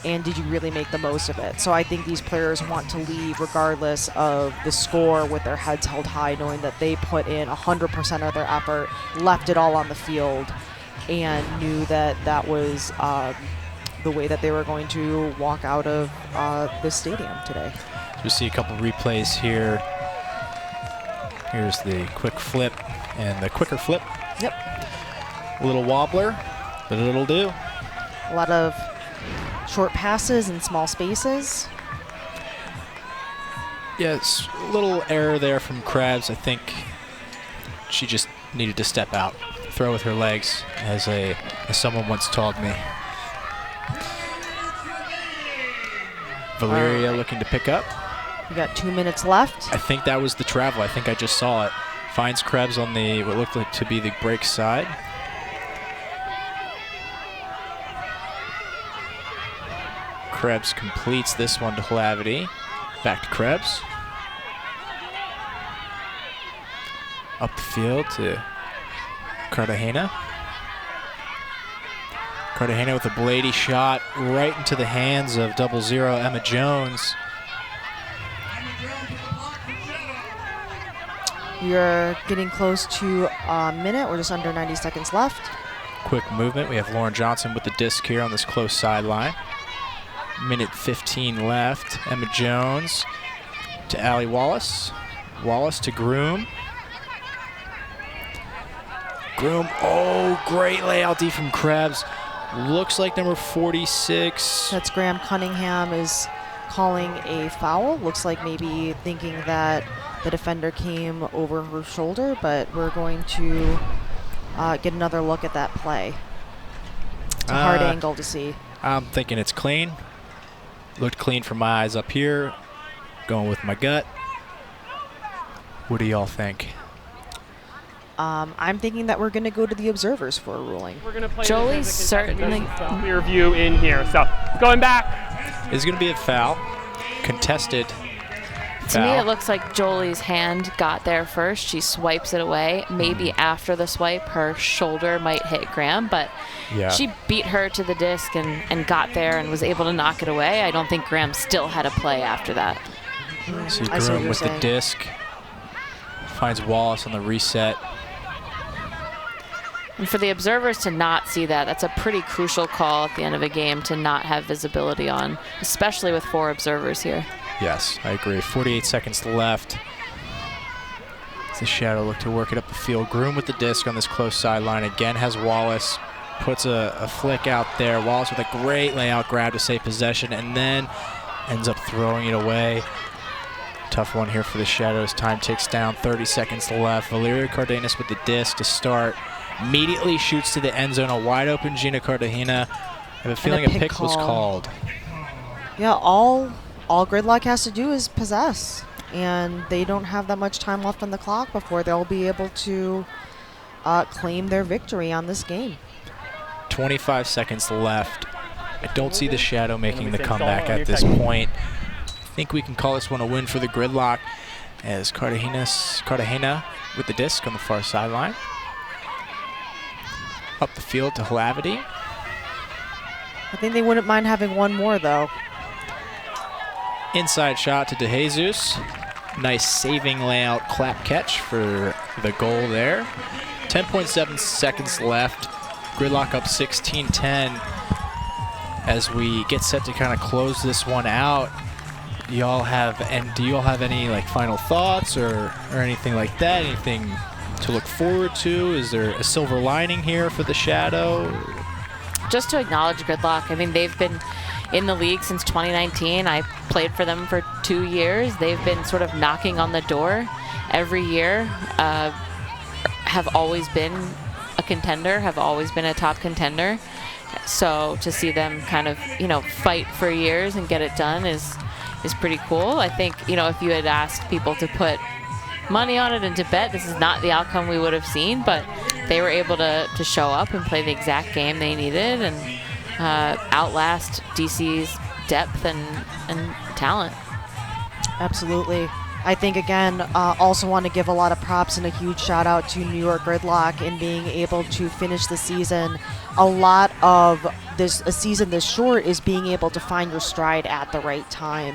And did you really make the most of it? So I think these players want to leave regardless of the score with their heads held high, knowing that they put in 100% of their effort, left it all on the field, and knew that that was the way that they were going to walk out of this stadium today. So we see a couple replays here. Here's the quick flip and the quicker flip. Yep. A little wobbler, but it'll do. A lot of short passes in small spaces. Yes, a little error there from Krebs. I think she just needed to step out, throw with her legs, as someone once told me. Valeria looking to pick up. We got 2 minutes left. I think that was the travel. I think I just saw it. Finds Krebs on the what looked like to be the break side. Krebs completes this one to Hlavity. Back to Krebs. Up the field to Cartagena. Cartagena with a Blady shot right into the hands of 00 Emma Jones. You're getting close to a minute. We're just under 90 seconds left. Quick movement. We have Lauren Johnson with the disc here on this close sideline. Minute 15 left. Emma Jones to Allie Wallace. Wallace to Groom. Groom, oh, great layout D from Krebs. Looks like number 46. That's Graham Cunningham is calling a foul. Looks like maybe thinking that the defender came over her shoulder, but we're going to get another look at that play. It's a hard angle to see. I'm thinking it's clean. Looked clean from my eyes up here. Going with my gut. What do y'all think? I'm thinking that we're going to go to the observers for a ruling. We're going to play Jolie's certainly clear view in here. So going back. It's going to be a foul. Contested To me, foul. it looks like Jolie's hand got there first. She swipes it away. Maybe after the swipe, her shoulder might hit Graham, but Yeah. she beat her to the disc and got there and was able to knock it away. I don't think Graham still had a play after that. See I see what Groom you're with the saying. disc. Finds Wallace on the reset. And for the observers to not see that, that's a pretty crucial call at the end of a game to not have visibility on, especially with 4 observers here. Yes, I agree. 48 seconds left. As the Shadow look to work it up the field. Groom with the disc on this close sideline. Again has Wallace. Puts a flick out there. Wallace with a great layout grab to save possession. And then ends up throwing it away. Tough one here for the Shadows. Time ticks down, 30 seconds left. Valeria Cardenas with the disc to start. Immediately shoots to the end zone. A wide open Gina Cartagena. I have a feeling a pick was called. Yeah, all Gridlock has to do is possess. And they don't have that much time left on the clock before they'll be able to claim their victory on this game. 25 seconds left. I don't see the Shadow making the comeback at this point. I think we can call this one a win for the Gridlock as Cartagena with the disc on the far sideline. Up the field to Hlavity. I think they wouldn't mind having one more, though. Inside shot to DeJesus. Nice saving layout clap catch for the goal there. 10.7 seconds left. Gridlock up 16-10 as we get set to kind of close this one out. Do you all have any like final thoughts or anything like that? Anything to look forward to? Is there a silver lining here for the Shadow? Just to acknowledge Gridlock. I mean, they've been in the league since 2019. I played for them for 2 years. They've been sort of knocking on the door every year. Have always been a contender, have always been a top contender. So to see them kind of, fight for years and get it done is pretty cool. I think, if you had asked people to put money on it and to bet, this is not the outcome we would have seen, but they were able to show up and play the exact game they needed and outlast DC's depth and talent. Absolutely. I think, again, also want to give a lot of props and a huge shout out to New York Gridlock in being able to finish the season. A lot of a season this short is being able to find your stride at the right time.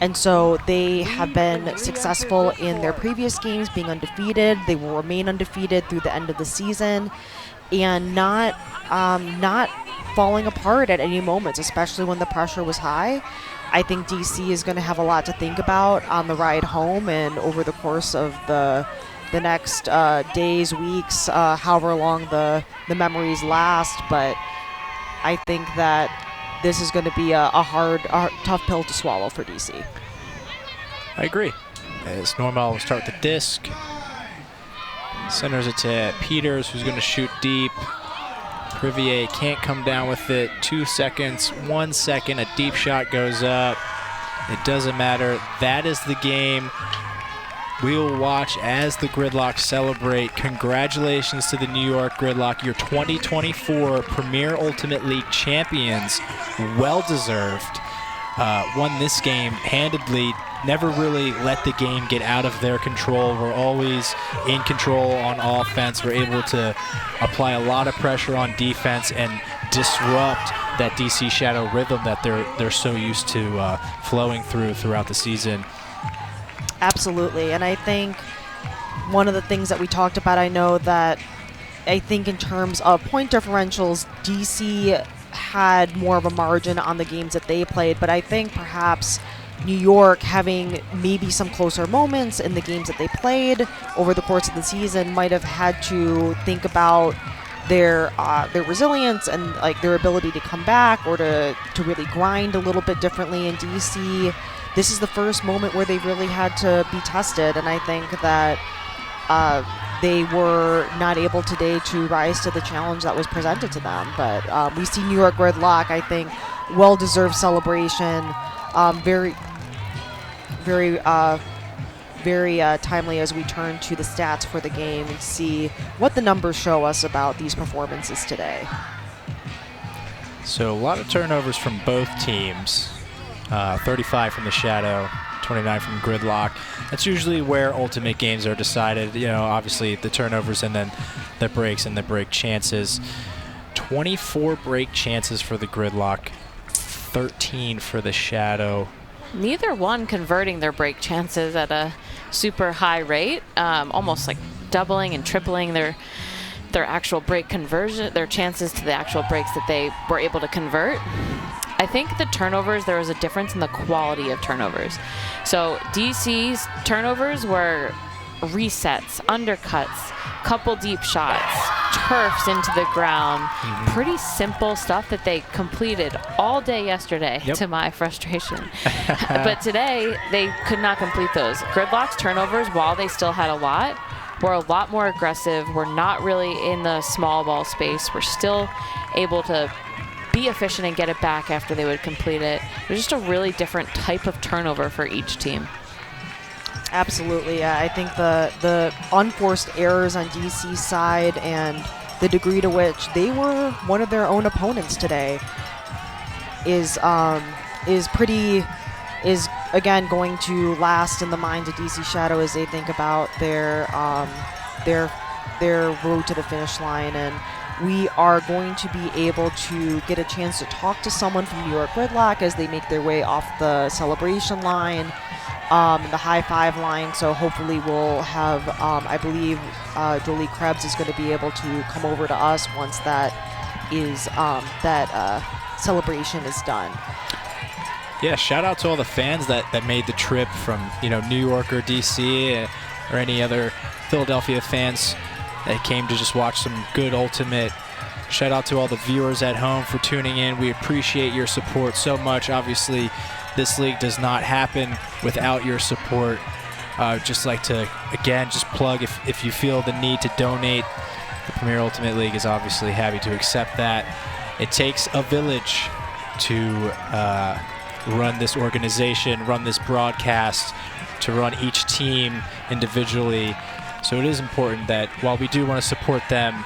And so they have been successful in their previous games, being undefeated. They will remain undefeated through the end of the season and not falling apart at any moments, especially when the pressure was high. I think DC is going to have a lot to think about on the ride home and over the course of the next days, weeks, however long the memories last. But I think that this is going to be a tough pill to swallow for DC. I agree. As Normal will start the disc. Centers it to Peters, who's going to shoot deep. Rivier can't come down with it. 2 seconds, 1 second, a deep shot goes up. It doesn't matter. That is the game. We will watch as the Gridlock celebrate. Congratulations to the New York Gridlock, your 2024 Premier Ultimate League champions. Well-deserved. Won this game handedly. Never really let the game get out of their control. We're always in control on offense. We're able to apply a lot of pressure on defense and disrupt that DC Shadow rhythm that they're so used to flowing throughout the season. Absolutely, and I think one of the things that we talked about, I think in terms of point differentials, DC had more of a margin on the games that they played, but I think perhaps New York having maybe some closer moments in the games that they played over the course of the season might have had to think about their resilience and like their ability to come back or to really grind a little bit differently. In DC, this is the first moment where they really had to be tested, and I think that they were not able today to rise to the challenge that was presented to them. But we see New York Gridlock, I think, well-deserved celebration. Very timely as we turn to the stats for the game and see what the numbers show us about these performances today. So a lot of turnovers from both teams. 35 from the Shadow, 29 from Gridlock. That's usually where ultimate games are decided. Obviously the turnovers and then the breaks and the break chances. 24 break chances for the Gridlock, 13 for the Shadow. Neither one converting their break chances at a super high rate, almost like doubling and tripling their actual break conversion, their chances to the actual breaks that they were able to convert. I think the turnovers, there was a difference in the quality of turnovers. So DC's turnovers were resets, undercuts, couple deep shots, turfs into the ground. Pretty simple stuff that they completed all day yesterday, to my frustration. But today, they could not complete those. Gridlock's turnovers, while they still had a lot, were a lot more aggressive. We're not really in the small ball space. We're still able to be efficient and get it back after they would complete it. It was just a really different type of turnover for each team. Absolutely, yeah. I think the unforced errors on DC's side and the degree to which they were one of their own opponents today is again going to last in the minds of DC Shadow as they think about their road to the finish line. And we are going to be able to get a chance to talk to someone from York Gridlock as they make their way off the celebration line, the high five line. So hopefully we'll have, I believe Jolie Krebs is going to be able to come over to us once that is celebration is done. Yeah, shout out to all the fans that made the trip from New York or DC or any other Philadelphia fans that came to just watch some good Ultimate. Shout out to all the viewers at home for tuning in. We appreciate your support so much. Obviously, this league does not happen without your support. Just like to, again, just plug if you feel the need to donate. The Premier Ultimate League is obviously happy to accept that. It takes a village to run this organization, run this broadcast, to run each team individually. So it is important that while we do want to support them,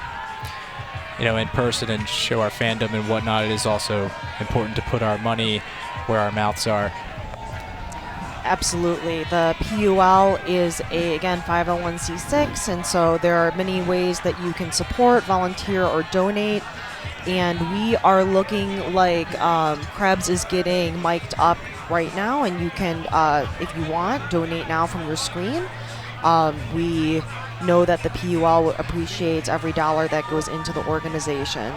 in person and show our fandom and whatnot, it is also important to put our money where our mouths are. Absolutely. The PUL is again 501c6, and so there are many ways that you can support, volunteer, or donate. And we are looking like Krebs is getting mic'd up right now, and you can, if you want, donate now from your screen. We know that the PUL appreciates every dollar that goes into the organization.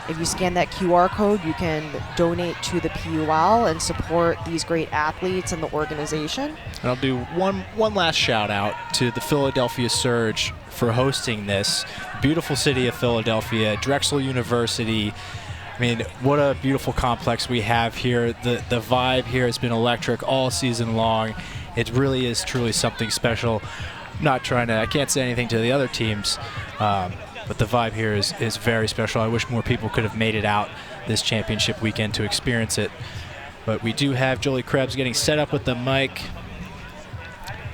If you scan that QR code, you can donate to the PUL and support these great athletes and the organization. And I'll do one last shout out to the Philadelphia Surge for hosting this. Beautiful city of Philadelphia, Drexel University. I mean, what a beautiful complex we have here. The vibe here has been electric all season long. It really is truly something special. I can't say anything to the other teams, but the vibe here is very special. I wish more people could have made it out this championship weekend to experience it. But we do have Jolie Krebs getting set up with the mic.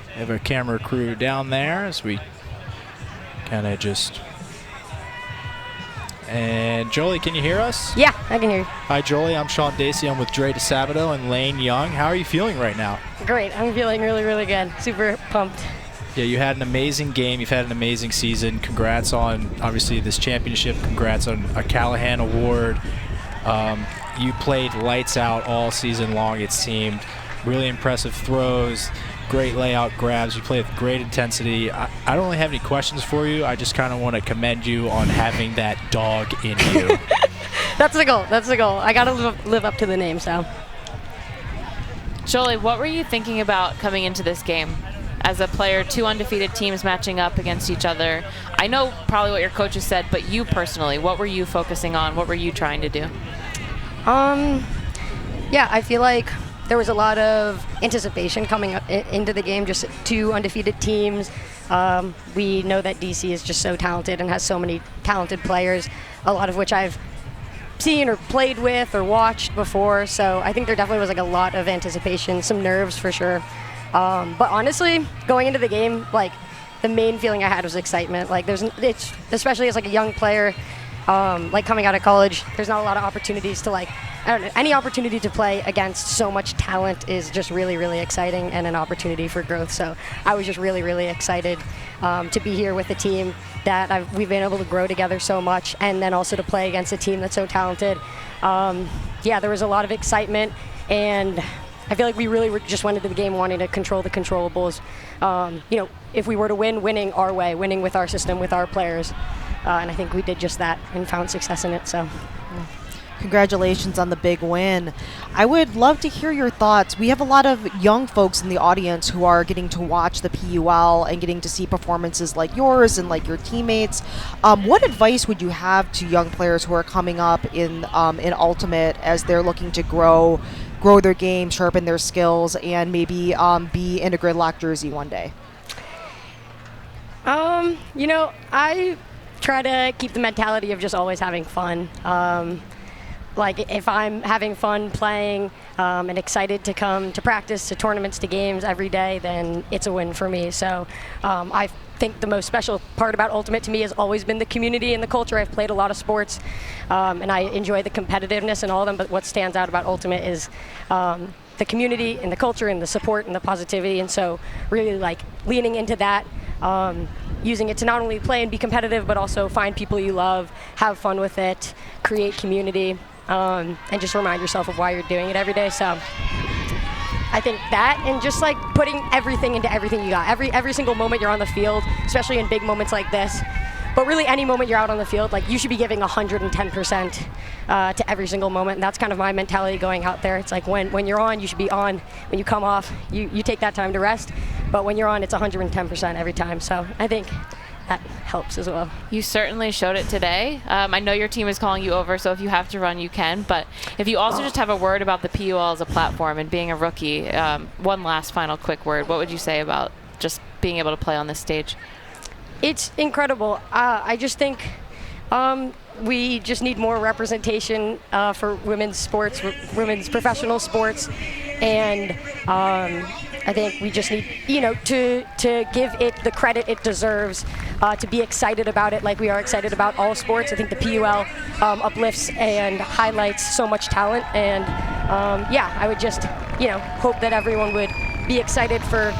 We have our camera crew down there as we kind of just... And Jolie, can you hear us? Yeah, I can hear you. Hi, Jolie. I'm Sean Dacey. I'm with Dre DeSabato and Lane Young. How are you feeling right now? Great. I'm feeling really, really good. Super pumped. Yeah, you had an amazing game. You've had an amazing season. Congrats on, obviously, this championship. Congrats on a Callahan Award. You played lights out all season long, it seemed. Really impressive throws, great layout grabs. You played with great intensity. I don't really have any questions for you. I just kind of want to commend you on having that dog in you. That's the goal. That's the goal. I got to live up to the name, so. Jolie, what were you thinking about coming into this game? As a player, two undefeated teams matching up against each other. I know probably what your coaches said, but you personally, what were you focusing on? What were you trying to do? Yeah, I feel like there was a lot of anticipation coming up into the game, just two undefeated teams. We know that DC is just so talented and has so many talented players, a lot of which I've seen or played with or watched before. So I think there definitely was like a lot of anticipation, some nerves for sure. But honestly, going into the game, like the main feeling I had was excitement. Like it's especially as like a young player, like coming out of college, there's not a lot of opportunities to any opportunity to play against so much talent is just really, really exciting and an opportunity for growth. So I was just really, really excited to be here with a team that we've been able to grow together so much, and then also to play against a team that's so talented. Yeah, there was a lot of excitement, and I feel like we really just went into the game wanting to control the controllables. If we were to win, winning our way, winning with our system, with our players. And I think we did just that and found success in it. So, Congratulations on the big win. I would love to hear your thoughts. We have a lot of young folks in the audience who are getting to watch the PUL and getting to see performances like yours and like your teammates. What advice would you have to young players who are coming up in Ultimate as they're looking to grow their game, sharpen their skills, and maybe be in a Gridlock jersey one day? I try to keep the mentality of just always having fun. Like if I'm having fun playing and excited to come to practice, to tournaments, to games every day, then it's a win for me. So I think the most special part about Ultimate to me has always been the community and the culture. I've played a lot of sports and I enjoy the competitiveness in all of them, but what stands out about Ultimate is the community and the culture and the support and the positivity. And so really like leaning into that, using it to not only play and be competitive, but also find people you love, have fun with it, create community, and just remind yourself of why you're doing it every day. So I think that, and just like putting everything into everything you got. Every single moment you're on the field, especially in big moments like this, but really any moment you're out on the field, like you should be giving 110% to every single moment. And that's kind of my mentality going out there. It's like when you're on, you should be on. When you come off, you take that time to rest. But when you're on, it's 110% every time. So I think that helps as well. You certainly showed it today. I know your team is calling you over, so if you have to run, you can. But if you also just have a word about the PUL as a platform and being a rookie, one last final quick word, what would you say about just being able to play on this stage? It's incredible. I just think we just need more representation for women's sports, women's professional sports, and I think we just need, to give it the credit it deserves, to be excited about it like we are excited about all sports. I think the PUL uplifts and highlights so much talent, and I would just, hope that everyone would be excited for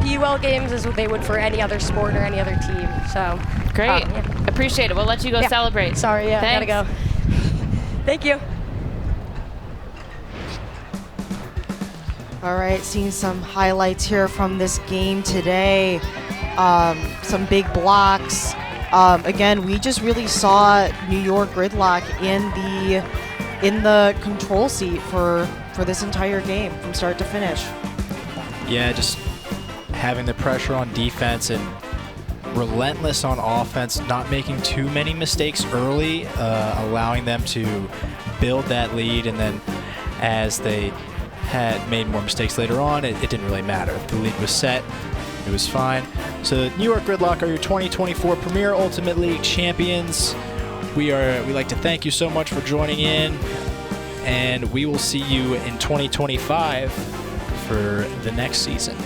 PUL games as they would for any other sport or any other team. So great. Appreciate it. We'll let you go celebrate. Sorry, I gotta go. Thank you. All right, seeing some highlights here from this game today. Some big blocks. Again, we just really saw New York Gridlock in the control seat for this entire game from start to finish. Yeah, just having the pressure on defense and relentless on offense, not making too many mistakes early, allowing them to build that lead, and then as they had made more mistakes later on, it didn't really matter. The lead was set, it was fine. So New York Gridlock are your 2024 Premier Ultimate League champions. We'd like to thank you so much for joining in, and we will see you in 2025 for the next season.